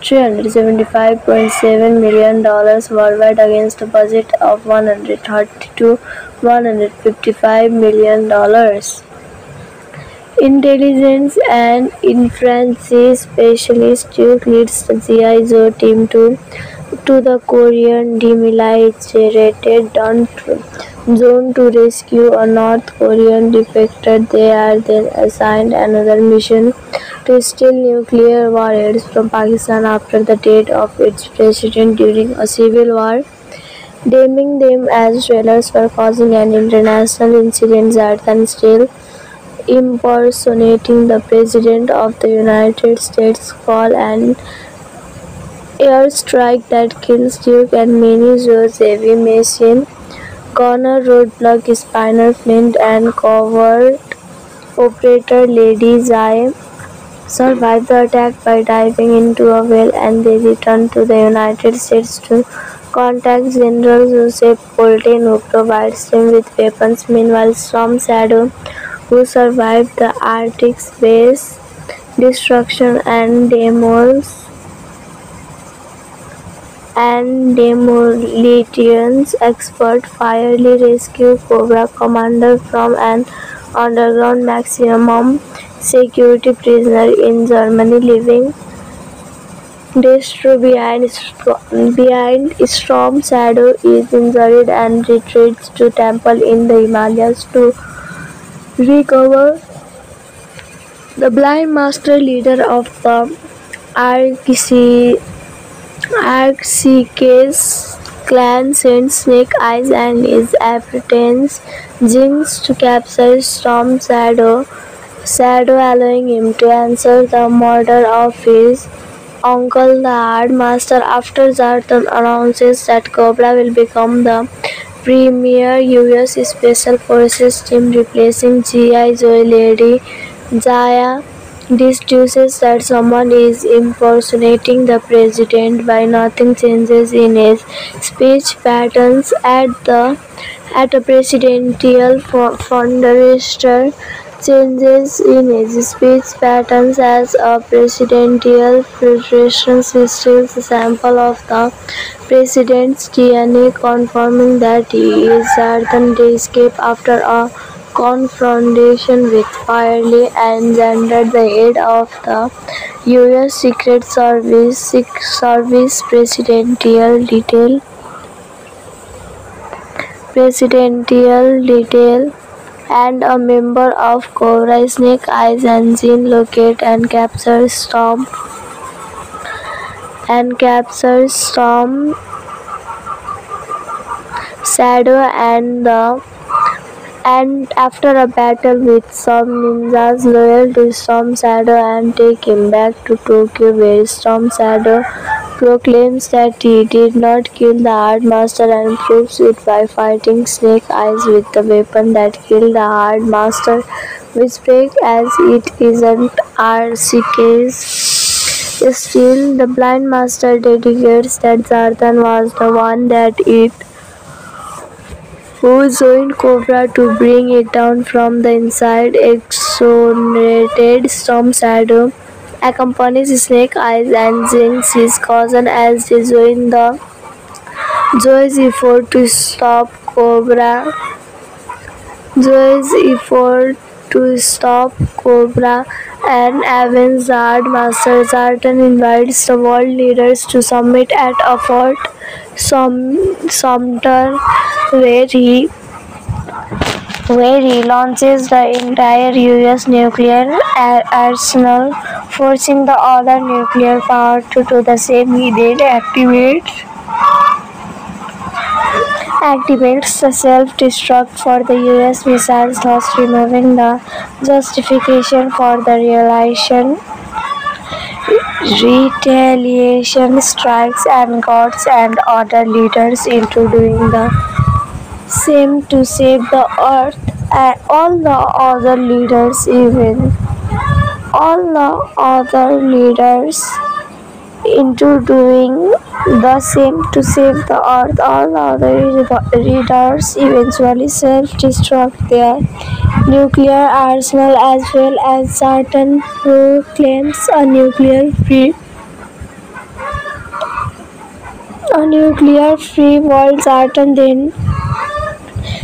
$375.7 million worldwide against a budget of $130 to $155 million. Intelligence and inference specialist Duke leads the G.I. Joe team to the Korean demilitated zone to rescue a North Korean defector. They are then assigned another mission to steal nuclear warheads from Pakistan after the death of its president during a civil war. Naming them as trailers for causing an international incident. Zartan still impersonating the President of the United States, call an airstrike that kills Duke and many Joe's heavy machine gunner, roadblock Spinner Flint, and covert operator Lady Zai survive the attack by diving into a well, and they return to the United States to contact General Joseph Colton, who provides them with weapons. Meanwhile, Storm Shadow, who survived the Arctic's base destruction and demolitions expert, fiercely rescue Cobra Commander from an underground maximum security prisoner in Germany, leaving Destro behind. Storm Shadow is injured and retreats to temple in the Himalayas to recover. The blind master, leader of the Arcseekers clan, sends Snake Eyes and his apprentice Jinx to capture Storm Shadow, allowing him to answer the murder of his uncle, the Hard Master. After Zartan announces that Cobra will become the premier U.S. Special Forces team, replacing G.I. Joe, Lady Zaya deduces that someone is impersonating the president. By nothing changes in his speech patterns at a presidential fundraiser. Changes in his speech patterns as a presidential fundraiser steals a sample of the president's DNA, confirming that he is Zartan. They escape after a confrontation with Firely and Xander, the head of the U.S. Secret Service presidential detail, and a member of Cobra. Snake Eyes and Jean locate and capture Storm Shadow, and after a battle with some ninjas loyal to Storm Shadow, and take him back to Tokyo, where Storm Shadow proclaims that he did not kill the Hard Master and proves it by fighting Snake Eyes with the weapon that killed the Hard Master, which breaks as it isn't Arcseekers. Still, the Blind Master dedicates that Zartan was the one that it who joined Cobra to bring it down from the inside. Exonerated, Storm Shadow accompanies Snake Eyes and Jinx, his cousin, as they join the Joe's effort to stop Cobra and avenge the Hard Master. Zartan invites the world leaders to summit at a Fort Sumter, where he launches the entire U.S. nuclear arsenal, forcing the other nuclear power to do the same. He then activates activates the self-destruct for the US missiles, thus removing the justification for the retaliation strikes and gods and other leaders into doing the same to save the earth, and all the other leaders into doing the same to save the earth. All the other leaders eventually self-destruct their nuclear arsenal, as well as Satan proclaims a nuclear-free world. Satan then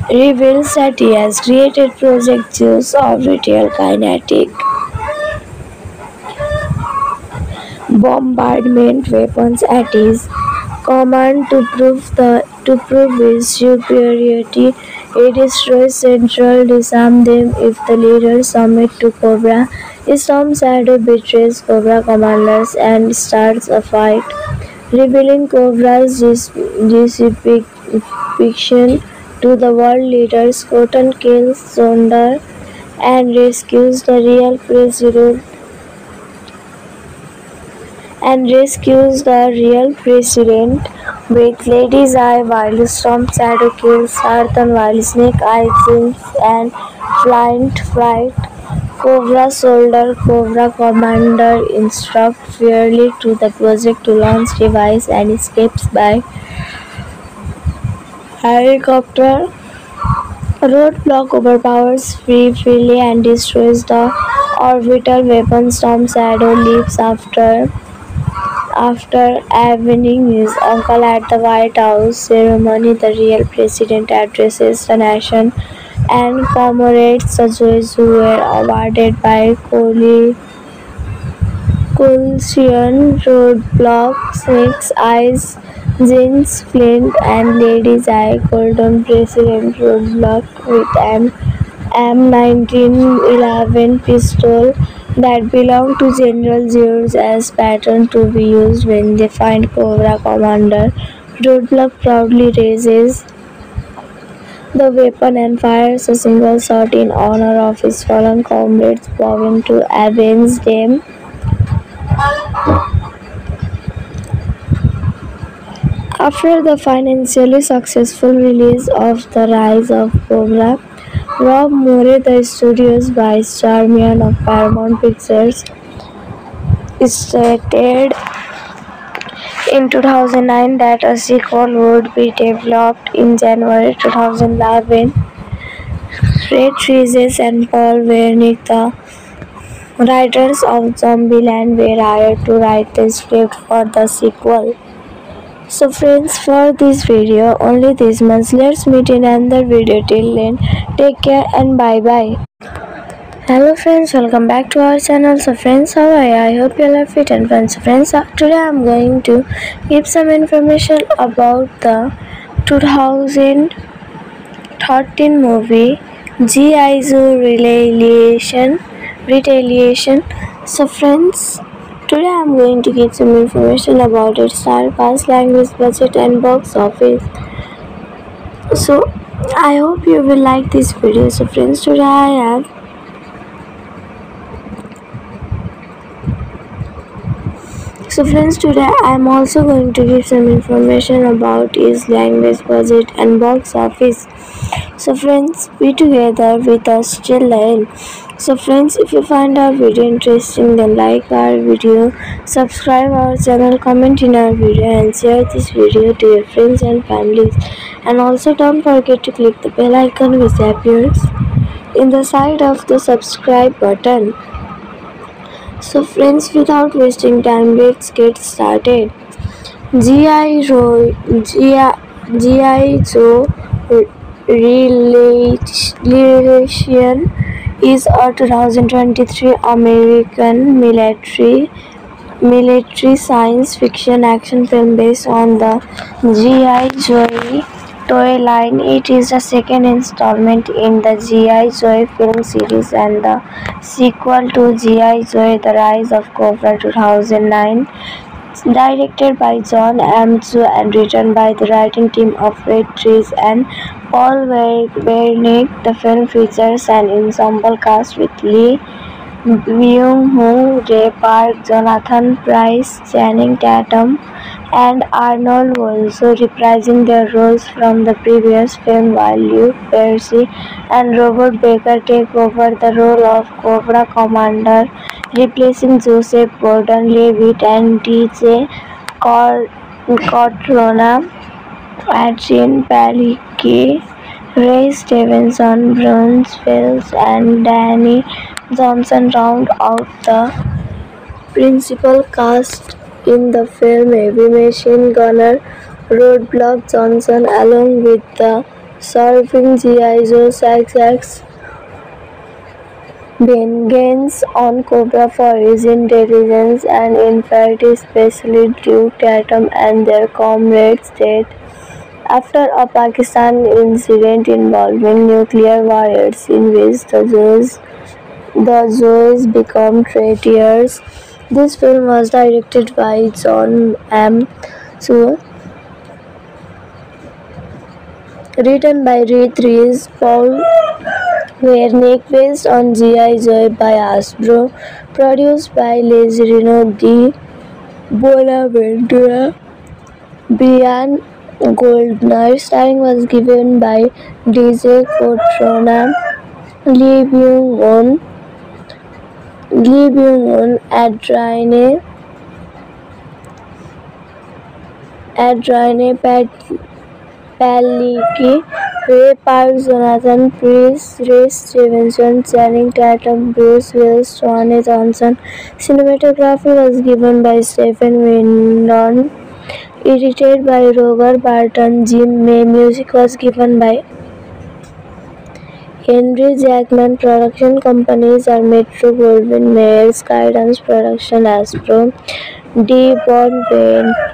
reveals that he has created Project Zeus of retail kinetic bombardment weapons at his command to prove his superiority. He destroys Central, disarms them if the leaders submit to Cobra. Storm Shadow betrays Cobra commanders and starts a fight, revealing Cobra's depiction to the world leaders. Cotton kills Sonder and rescues the real president with Lady's Eye, while Storm Shadow kills Sarthan, while Snake Eyes and Flight Cobra Soldier. Cobra Commander instructs Fairly to the project to launch device and escapes by helicopter. Roadblock overpowers Freely and destroys the orbital weapon. Storm Shadow leaves after avenging his uncle at the White House ceremony. The real president addresses the nation and commemorates the joys who were awarded by Coalition. Roadblock, Snake's Eyes, Jinx, Flint, and Lady's Eye Golden President Roadblock with an M1911 pistol that belonged to General Zeus as pattern to be used when they find Cobra Commander. Roadblock proudly raises the weapon and fires a single shot in honor of his fallen comrades, vowing to avenge them. After the financially successful release of The Rise of Cobra, Rob Moore, the studio's vice chairman of Paramount Pictures, stated in 2009 that a sequel would be developed. In January 2011, Fred Treases and Paul Wernick, the writers of Zombieland, were hired to write the script for the sequel. So friends, for this video only this much. Let's meet in another video. Till then, take care and bye bye. Hello friends, welcome back to our channel. So friends, how are you? I hope you all are fit and fine. So friends, today I am going to give some information about the 2013 movie G.I. Joe Retaliation. So friends, today I am going to give some information about its star cast, language, budget and box office. So I hope you will like this video. So friends, today I am also going to give some information about its language, budget and box office. So friends, be together with us till the end. So friends, if you find our video interesting, then like our video, subscribe our channel, comment in our video and share this video to your friends and families. And also don't forget to click the bell icon which appears in the side of the subscribe button. So friends, without wasting time, let's get started. G.I. Joe Retaliation is a 2023 American military science fiction action film based on the G.I. Joe toy line. It is the second installment in the G.I. Joe film series and the sequel to G.I. Joe The Rise of Cobra 2009. Directed by John M. Chu and written by the writing team of Red Trees and Paul Wernick, the film features an ensemble cast with Lee Byung-hun, Ray Park, Jonathan Pryce, Channing Tatum, and Arnold Vosloo reprising their roles from the previous film, while Luke Percy and Robert Baker take over the role of Cobra Commander, replacing Joseph Gordon-Levitt and DJ Cortana. Adrian Palicki, Ray Stevenson, Bruce Willis, and Danny Johnson round out the principal cast in the film. Heavy machine gunner Roadblock Johnson, along with the surviving G.I. Joe Sax vengeance on Cobra for his intelligence and infidelity, especially Duke Tatum and their comrades' death after a Pakistan incident involving nuclear warheads in which the Joes become traitors. This film was directed by John M. Chu, written by Reed Rees, Paul Wernick, based on G.I. Joe by Hasbro, produced by Lazzarino di Bonaventura, Brian Goldner. Starring was given by DJ Cortana, Lee Byung-hun, Adrienne Palicki, Ray Park, Jonathan Pryce, Ray Stevenson, Channing Tatum, Bruce Willis, Dwayne Johnson. Cinematography was given by Stephen Windon, edited by Roger Barton, Jim May. Music was given by Henry Jackman. Production companies are Metro-Goldwyn-Mayer, Skydance Production, Hasbro, D.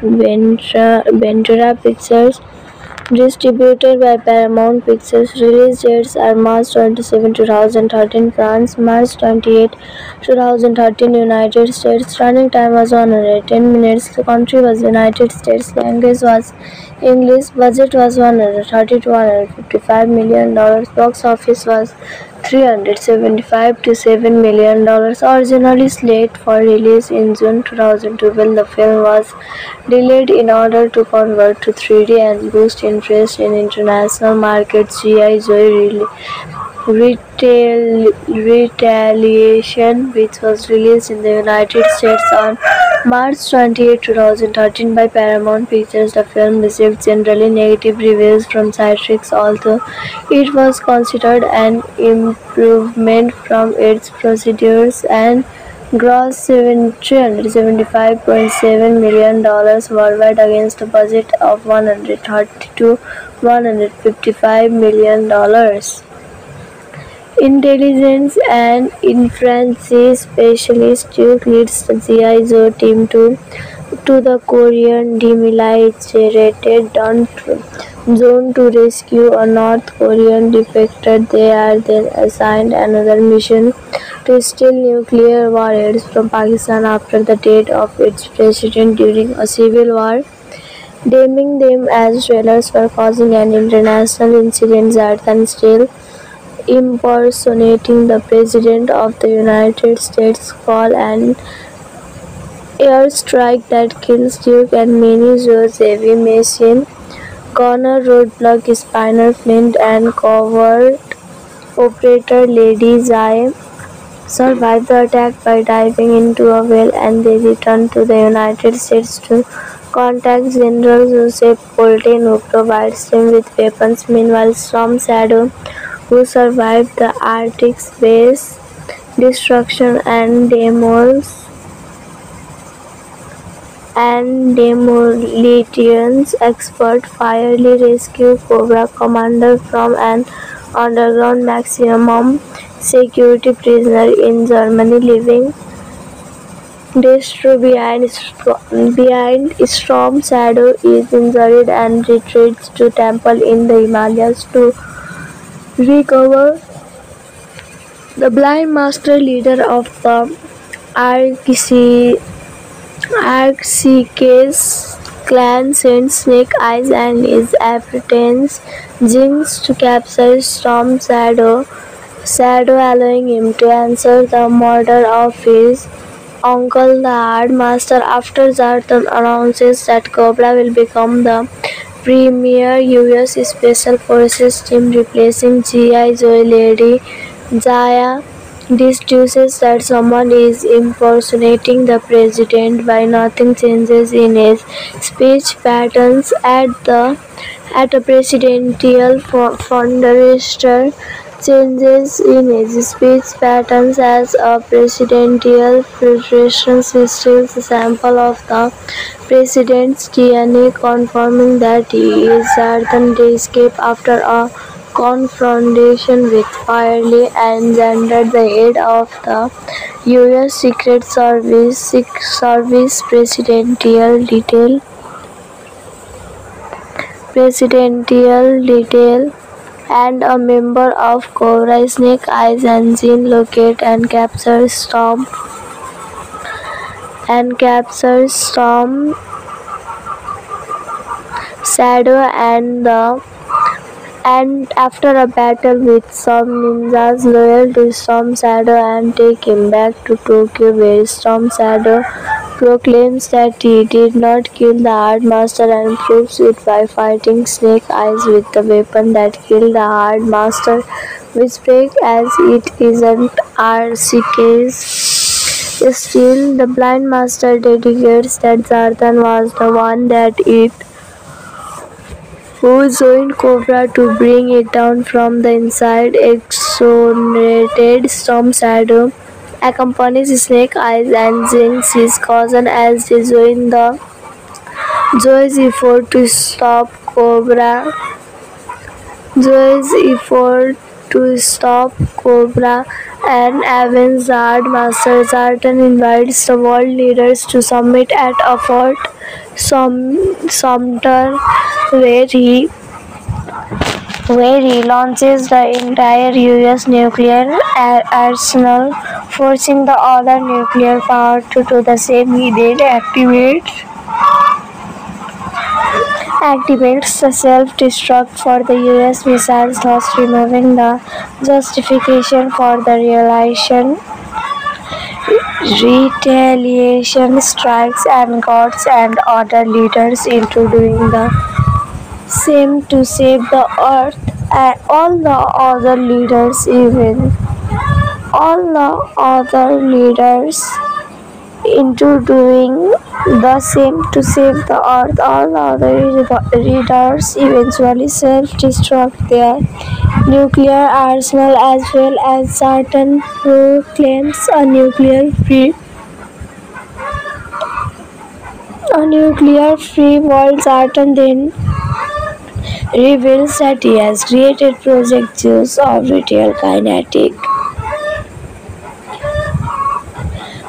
Bonaventura Pictures. Distributed by Paramount Pictures. Release dates are March 27, 2013 France, March 28, 2013 United States. Running time was 110 minutes. The country was United States. Language was English. Budget was $130 to $155 million. Box office was $375 to $7 million. Originally slated for release in June 2012, the film was delayed in order to convert to 3D and boost interest in international markets. G.I. Joe Retaliation, which was released in the United States on March 28, 2013 by Paramount Pictures. The film received generally negative reviews from critics, although it was considered an improvement from its predecessors and grossed $375.7 million worldwide against a budget of $130 to $155 million. Intelligence and inference specialist Duke leads the G.I. Joe team to the Korean demilitated zone to rescue a North Korean defector. They are then assigned another mission to steal nuclear warheads from Pakistan after the death of its president during a civil war, naming them as traitors for causing an international incident rather than still impersonating the President of the United States. Call an airstrike that kills Duke and many Joes. Heavy machine gunner Roadblock, Spinner Flint, and covert operator Lady Zai survive the attack by diving into a well, and they return to the United States to contact General Joseph Colton, who provides them with weapons. Meanwhile, Storm Shadow, who survived the Arctic space destruction and demolitions expert, Firely rescue Cobra Commander from an underground maximum security prisoner in Germany, leaving Destro behind. Storm Shadow is injured and retreats to temple in the Himalayas to recover. The blind master leader of the Arksike's clan sends Snake Eyes and his apprentice Jinx to capture Storm Shadow allowing him to answer the murder of his uncle the Hard Master after Zartan announces that Cobra will become the premier US Special Forces team replacing G.I. Joe Lady Jaya deduces that someone is impersonating the president by nothing changes in his speech patterns at a presidential fundraiser changes in his speech patterns as a presidential federation steals a sample of the president's DNA, confirming that he is certain to escape after a confrontation with Farley and Zander, the head of the U.S. Secret Service presidential detail and a member of Cobra, Snake Eyes and Jean locate and capture Storm Shadow and after a battle with some ninjas loyal to Storm Shadow and take him back to Tokyo where Storm Shadow proclaims that he did not kill the Hard Master and proves it by fighting Snake Eyes with the weapon that killed the Hard Master, whispering as it isn't Arksike's. Still, the Blind Master dedicates that Zartan was the one that it who joined Cobra to bring it down from the inside. Exonerated Storm Shadow accompanies Snake Eyes and Jinx, his cousin, as they join the Joe's effort to stop Cobra. And avenge the Hard Master. Zartan invites the world leaders to summit at a Fort Sumter where he launches the entire US nuclear arsenal, forcing the other nuclear power to do the same. He then activates the self-destruct for the US missiles, thus removing the justification for the retaliation strikes and gods and other leaders into doing the same to save the earth, and all the other leaders into doing the same to save the earth. All the other leaders eventually self-destruct their nuclear arsenal as well as Zartan proclaims a nuclear-free world. Zartan then reveals that he has created Project Zeus of retail kinetic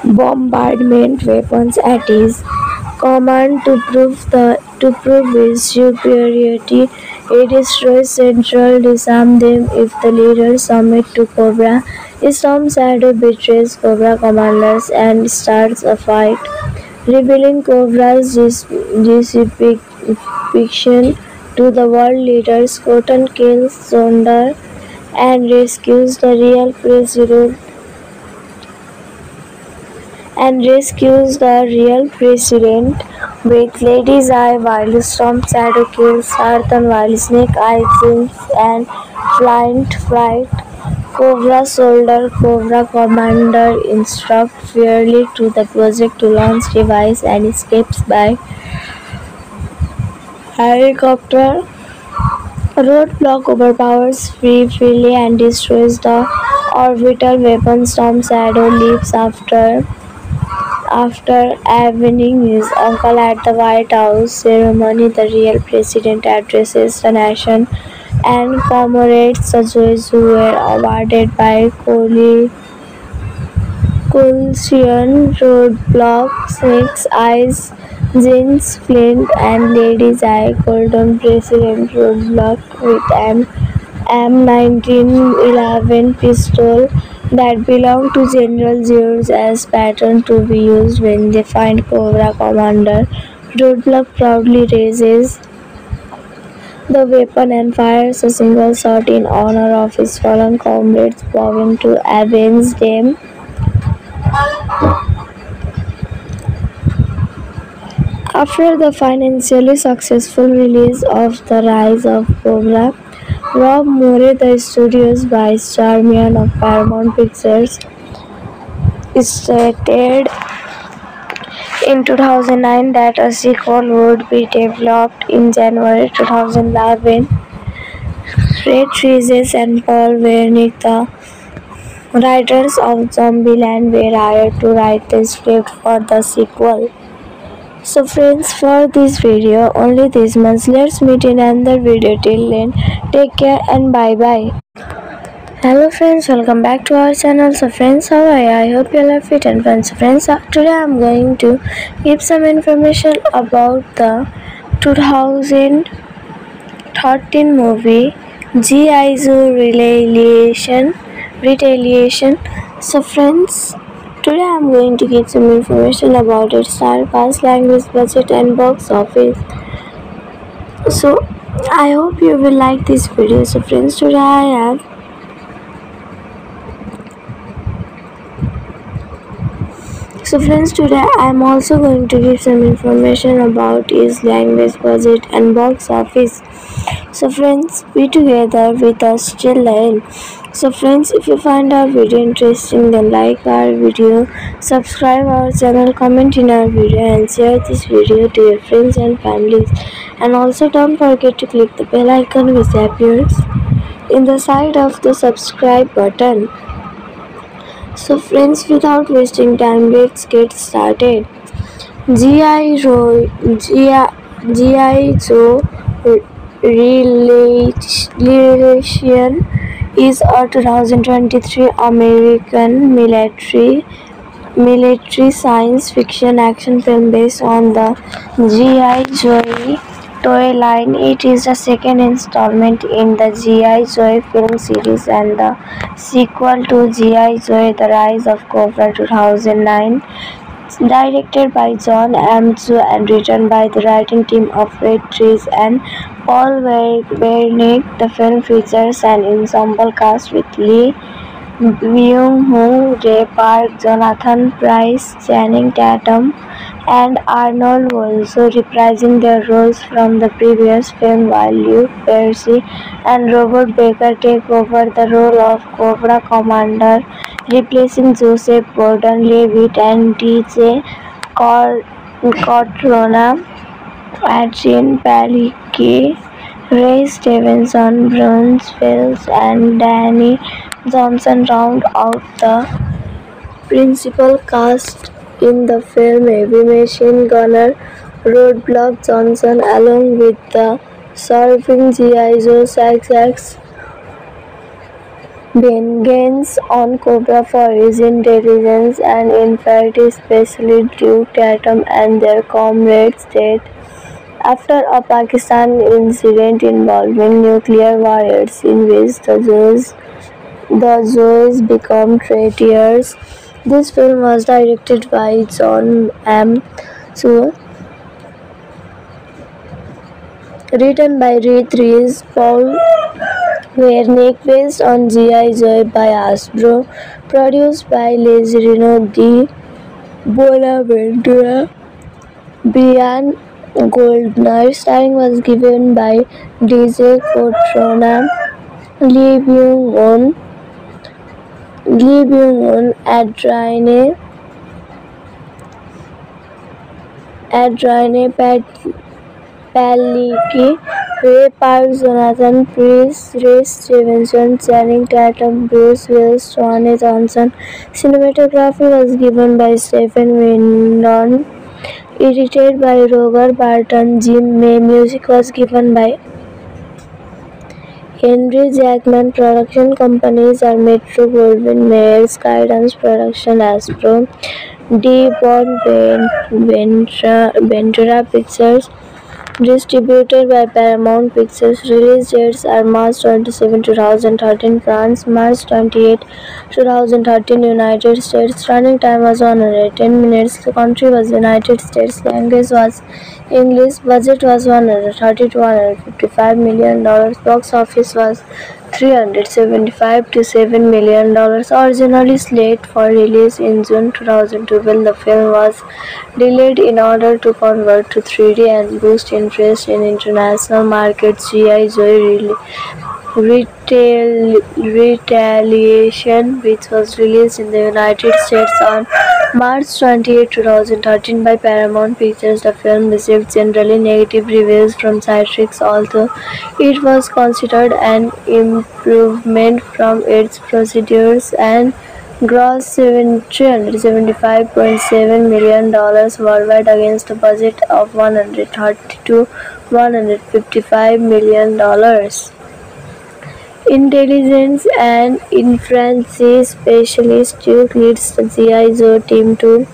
bombardment weapons at his command to prove his superiority. He destroys Central, disarm them if the leaders submit to Cobra. Storm Shadow betrays Cobra commanders and starts a fight, revealing Cobra's depiction to the world leaders. Cotton kills Zonder and rescues the real president with Lady Zai, while Storm Shadow kills Zartan, while Snake Eyes and Flight Cobra soldier Cobra commander instruct Fairly to the project to launch device and escapes by helicopter. Roadblock overpowers Fairly and destroys the orbital weapon. Storm Shadow leaves after avenging his uncle at the White House ceremony. The real president addresses the nation and commemorates the joys who were awarded by Coalition Roadblock, Snake Eyes, Jinx, Flint, and Lady Zai. Golden President Roadblock with an M1911 pistol that belong to General Zeus as pattern to be used when they find Cobra Commander. Roadblock proudly raises the weapon and fires a single shot in honor of his fallen comrades, vowing to avenge them. After the financially successful release of The Rise of Cobra, Rob Moore, the studio's vice chairman of Paramount Pictures, stated in 2009 that a sequel would be developed. In January 2011, Ray Trezes and Paul Wernick, the writers of Zombieland, were hired to write the script for the sequel. So friends, for this video only this much. Let's meet in another video. Till then, take care and bye bye. Hello friends, welcome back to our channel. So friends, how are you? I hope you all are fit and fine. So friends, today I am going to give some information about the 2013 movie G.I. Joe Retaliation. So friends, today I am going to give some information about its star cast, language, budget and box office. So I hope you will like this video. So friends, today I am also going to give some information about its language, budget and box office. So friends, be together with us till the end. So friends, if you find our video interesting, then like our video, subscribe our channel, comment in our video and share this video to your friends and families. And also don't forget to click the bell icon which appears in the side of the subscribe button. So friends, without wasting time, let's get started. G.I. Joe Retaliation is a 2023 American military science fiction action film based on the G.I. Joe toy line. It is the second installment in the G.I. Joe film series and the sequel to G.I. Joe The Rise of Cobra 2009. Directed by John Amzu and written by the writing team of Ray Trezes and Paul Wernick, the film features an ensemble cast with Lee Byung-hun, Ray Park, Jonathan Pryce, Channing Tatum, and Arnold also reprising their roles from the previous film, while Luke Percy and Robert Baker take over the role of Cobra Commander, replacing Joseph Gordon-Levitt and DJ Cotrona. Adrian Palicki, Ray Stevenson, Bruce Willis, and Danny Johnson round out the principal cast in the film. Heavy machine gunner Roadblock Johnson, along with the surviving G.I. Joe success, vengeance on Cobra for his intelligence and infidelity, especially Duke Tatum and their comrades' death after a Pakistan incident involving nuclear warheads in which the Joes become traitors. This film was directed by John M. Chu, written by Ray Trezes, Paul Wernick, based on G.I. Joe by Hasbro, produced by Lazarino di Bonaventura, Brian Goldner. Starring was given by DJ Cotrona, Lee Byung-hun, Adrienne Palicki, Ray Park, Jonathan Pryce, Ray Stevenson, Channing Tatum, Bruce Willis, Dwayne Johnson. Cinematography was given by Stephen Windon, edited by Roger Barton, Jim May. Music was given by Henry Jackman. Production companies are Metro Goldwyn Mayer, Skydance Production, Hasbro, D. Ventura Pictures, Distributed by Paramount Pictures. Release dates are March 27, 2013 France, March 28, 2013 United States. Running time was 110 minutes. The country was United States. Language was English. Budget was 130 to 155 million dollars. Box office was 375 to $7 million. Originally slated for release in June 2012, the film was delayed in order to convert to 3D and boost interest in international markets. G.I. Joe Retaliation, which was released in the United States on March 28, 2013 by Paramount Pictures. The film received generally negative reviews from critics, although it was considered an improvement from its predecessors and grossed $375.7 million worldwide against a budget of $130 to $155 million. Intelligence and inference specialist Duke leads the G.I. Joe team to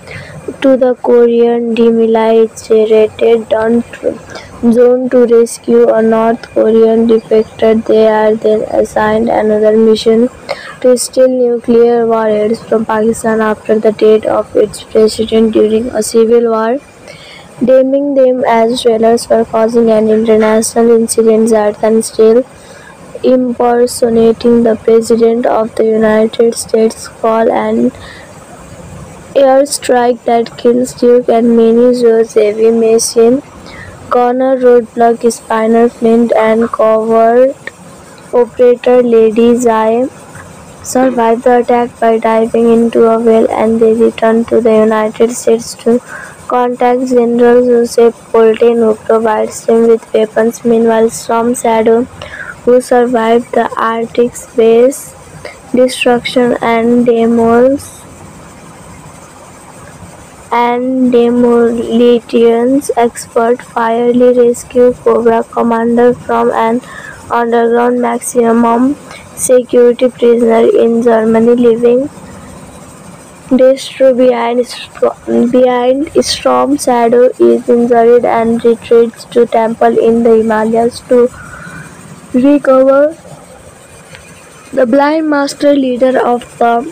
the Korean demilitated zone to rescue a North Korean defector. They are then assigned another mission to steal nuclear warheads from Pakistan after the death of its president during a civil war. Naming them as trailers for causing an international incident. Zartan still impersonating the President of the United States, call an airstrike that kills Duke and many. Joe's heavy machine gunner roadblock Spinner Flint and covert operator Lady Zai survive the attack by diving into a well, and they return to the United States to contact General Joseph Colton, who provides them with weapons. Meanwhile, Storm Shadow, who survived the Arctic base destruction and demolitions expert, Firely rescue Cobra Commander from an underground maximum security prisoner in Germany, leaving Destro behind. Storm Shadow is injured and retreats to temple in the Himalayas to recover. The blind master, leader of the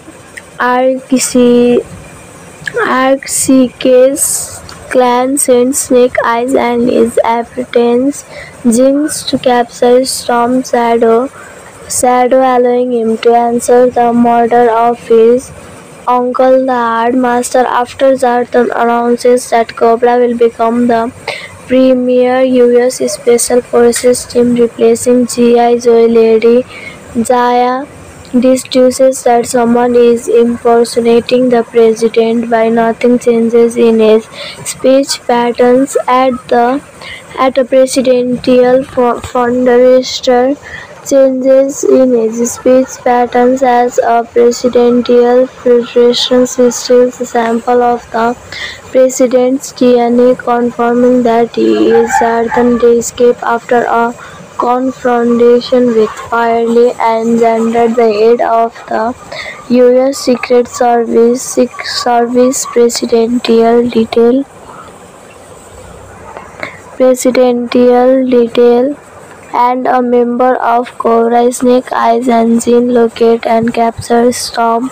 Arxicas clan, sends Snake Eyes and his apprentice Jinx to capture Storm Shadow, allowing him to answer the murder of his uncle, the Hard Master. After Zartan announces that Cobra will become the premier U.S. Special Forces team, replacing G.I. Joe, Lady Zaya deduces that someone is impersonating the president. By nothing changes in his speech patterns at a presidential fundraiser. Changes in his speech patterns as a presidential fundraiser steals a sample of the president's DNA, confirming that he is Zartan. They escape after a confrontation with Firely and Zander, the head of the U.S. Secret Service presidential detail, and a member of Cobra. Snake Eyes and Jean locate and capture Storm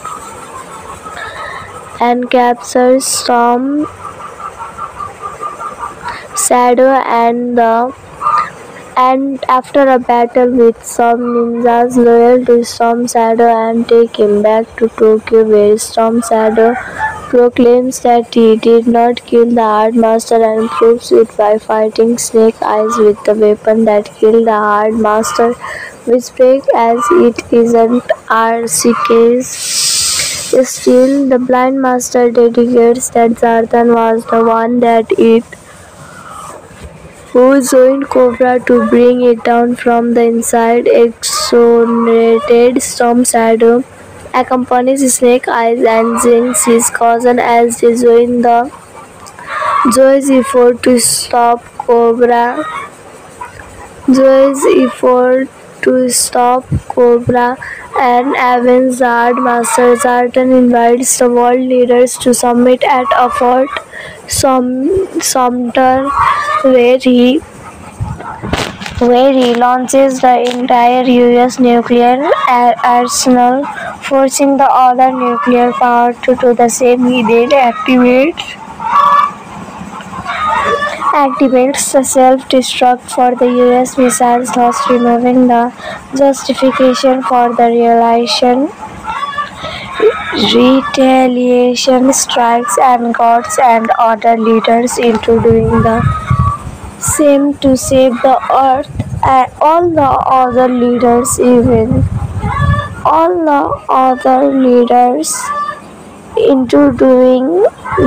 Shadow, and after a battle with some ninjas loyal to Storm Shadow, and take him back to Tokyo, where Storm Shadow proclaims that he did not kill the Hard Master and proves it by fighting Snake Eyes with the weapon that killed the Hard Master, which breaks as it isn't Arcic's. Still, the Blind Master dedicates that Zartan was the one who joined Cobra to bring it down from the inside. Exonerated, Storm Shadow accompanies Snake Eyes and Jinx, his cousin, as they join the Joe's effort to stop Cobra. And avenge the Hard Master. Zartan invites the world leaders to summit at a Fort Sumter, where he where he launches the entire US nuclear arsenal, forcing the other nuclear power to do the same. He then activates the self-destruct for the US missiles, thus removing the justification for the retaliation strikes and goads and other leaders into doing the same to save the earth. And all the other leaders into doing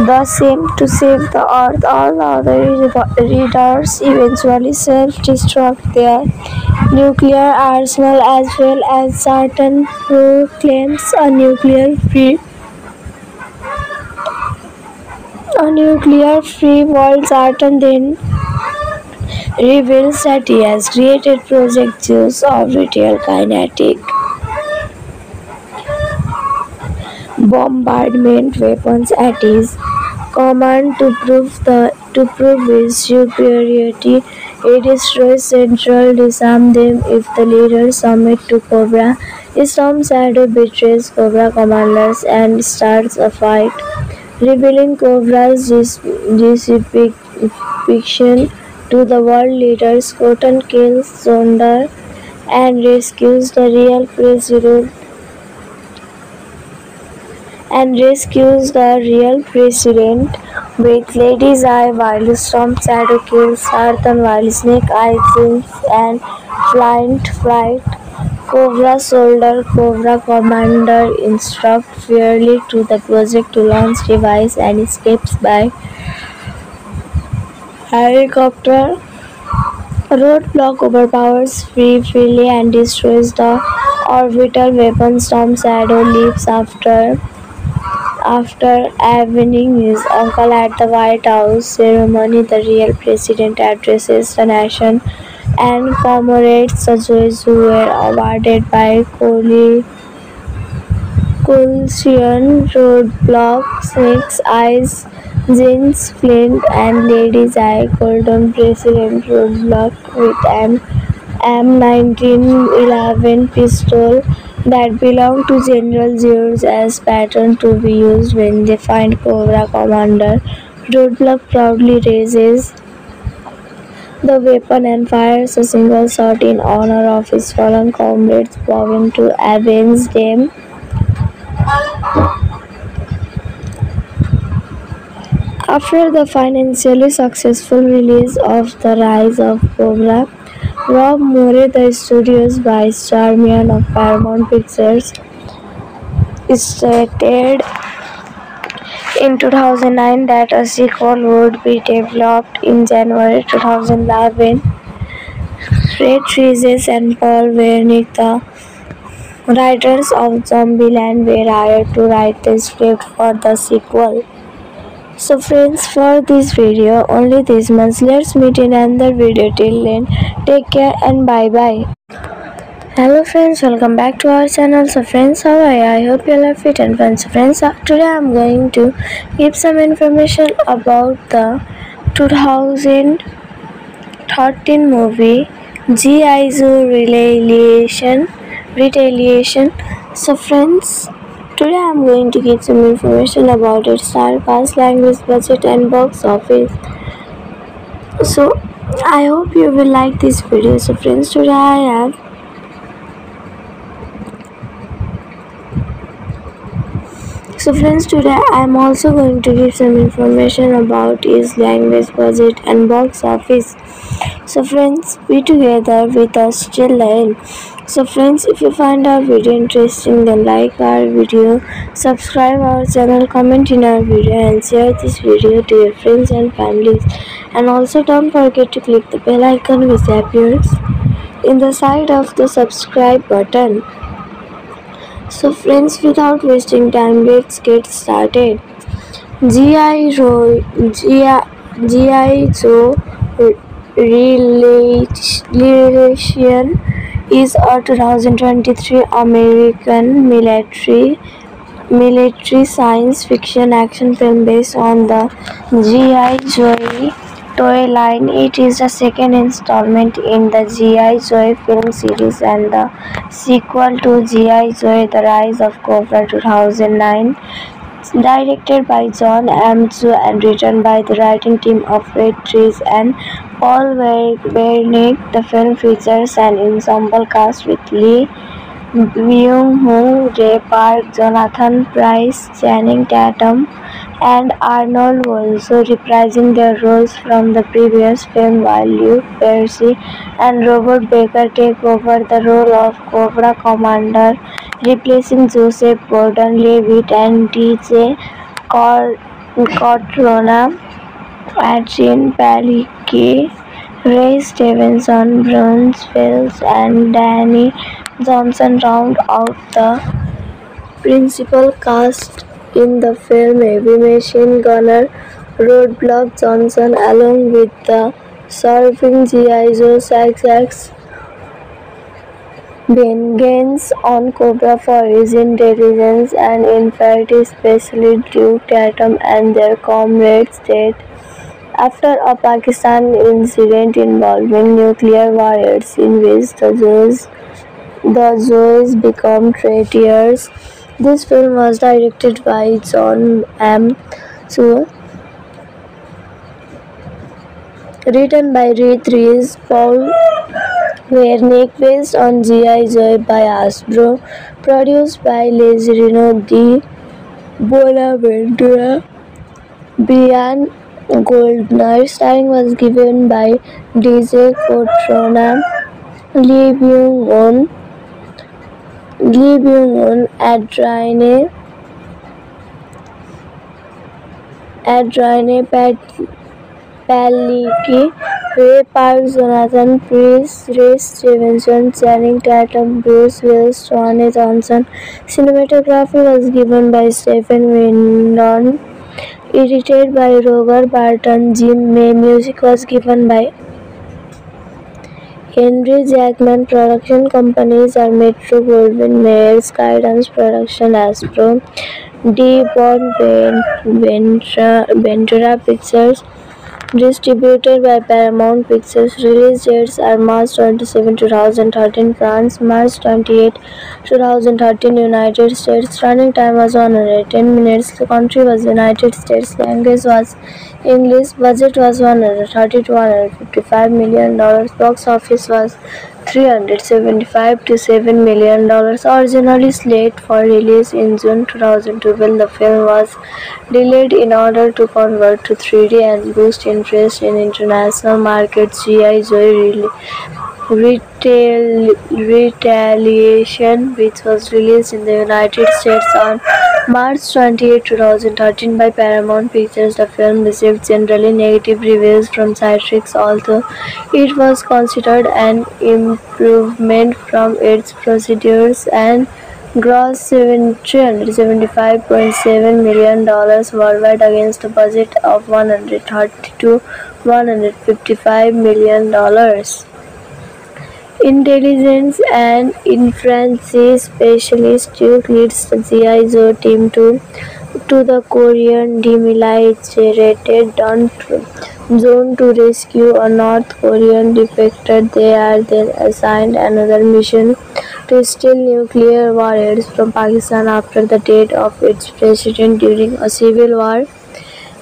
the same to save the earth. All the other leaders eventually self-destruct their nuclear arsenal, as well as Zartan proclaims a nuclear-free world. Zartan then reveals that he has created Project Zeus, a retail kinetic bombardment weapons at his command to prove his superiority. It destroys Central, disarm them if the leaders submit to Cobra. Storm Shadow betrays Cobra commanders and starts a fight, revealing Cobra's depiction to the world leaders. Cotton kills Zondar and rescues the real president with Lady Zai, while Storm Shadow kills Zartan, while Snake Eyes and Flynt fight Cobra soldier. Cobra commander instructs Fairly to the project to launch device and escapes by helicopter. Roadblock overpowers Fairly and destroys the orbital weapon. Storm Shadow leaves after avenging his uncle at the White House ceremony. The real president addresses the nation and commemorates the joys who were awarded by coalition. Roadblock, Snake's Eyes, James Flint and Lady Zai Golden President Roadblock with an M1911 pistol that belonged to General Zeus as pattern to be used when they find Cobra commander. Roadblock proudly raises the weapon and fires a single shot in honor of his fallen comrades, vowing to avenge them. After the financially successful release of The Rise of Cobra, Rob Moore, the studio's vice chairman of Paramount Pictures, stated in 2009 that a sequel would be developed. In January 2011, Red Trees and Paul Wernick, the writers of Zombieland, were hired to write the script for the sequel. So friends, for this video only this much. Let's meet in another video. Till then, take care and bye bye. Hello friends, welcome back to our channel. So friends, how are you? I hope you are fit and fine. So friends, today I am going to give some information about the 2013 movie G.I. Joe Retaliation. So friends, today I am going to give some information about its star cast, language, budget and box office. So I hope you will like this video. So friends, today I am also going to give some information about its language, budget and box office. So friends, be together with us till the end. So friends, if you find our video interesting, then like our video, subscribe our channel, comment in our video and share this video to your friends and families. And also don't forget to click the bell icon which appears in the side of the subscribe button. So friends, without wasting time, let's get started. G.I. Joe Retaliation is a 2023 American military science fiction action film based on the G.I. Joe toy line. It is the second installment in the G.I. Joe film series and the sequel to G.I. Joe The Rise of Cobra 2009. Directed by John M. Chu and written by the writing team of Red Trees and Paul Wernick, the film features an ensemble cast with Lee Byung-hun, Ray Park, Jonathan Pryce, Channing Tatum, and Arnold also reprising their roles from the previous film, while Luke Percy and Robert Baker take over the role of Cobra Commander, replacing Joseph Gordon-Levitt and DJ Cortana. Adrian Palicki, Ray Stevenson, Bruce Willis, and Danny Johnson round out the principal cast in the film. Heavy machine gunner Roadblock Johnson, along with the surviving G.I. Joe success, vengeance on Cobra for his intelligence and infidelity, especially Duke Tatum and their comrades' death after a Pakistan incident involving nuclear warheads in which the Joes become traitors. This film was directed by John M. Chu, written by Ray Trees, Paul Wernick, based on G.I. Joe by Hasbro, produced by Lazzarino di Bonaventura, Brian Goldner. Starring was given by DJ Cotrona, Lee Byung-hun, Adrienne Palicki, Ray Park, Jonathan Pryce, Ray Stevenson, Channing Tatum, Bruce Willis, Dwayne Johnson. Cinematography was given by Stephen Windon, edited by Roger Barton, Jim May. Music was given by Henry Jackman. Production companies are Metro Goldwyn Mayer, Skydance Production, Hasbro, Ventura Pictures. Distributed by Paramount Pictures. Release dates are March 27, 2013 France, March 28, 2013 United States. Running time was 110 minutes. The country was United States. Language was English. Budget was $130 to $155 million. Box office was $375 to $7 million. Originally slated for release in June 2012, the film was delayed in order to convert to 3D and boost interest in international markets. G.I. Joe Retaliation, which was released in the United States on March 28, 2013 by Paramount Pictures. The film received generally negative reviews from critics, although it was considered an improvement from its predecessors and grossed $375.7 million worldwide against a budget of $130 to $155 million. Intelligence and inference specialist Duke leads the G.I. Joe team to the Korean demilitated zone to rescue a North Korean defector. They are then assigned another mission to steal nuclear warheads from Pakistan after the death of its president during a civil war,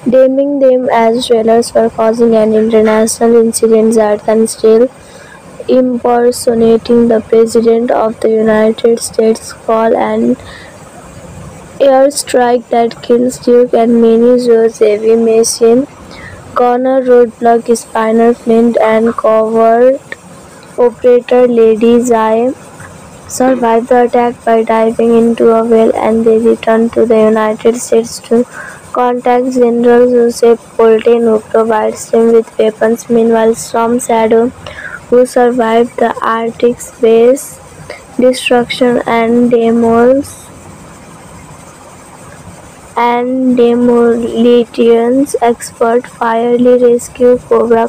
naming them as trailers for causing an international incident rather than still impersonating the President of the United States. Call an airstrike that kills Duke and many Joe's heavy machine gunner Roadblock, Spinner Flint, and covert operator Lady Zai survive the attack by diving into a well, and they return to the United States to contact General Joseph Colton, who provides them with weapons. Meanwhile, Storm Shadow, who survived the Arctic base destruction and demolitions expert, fiercely rescue Cobra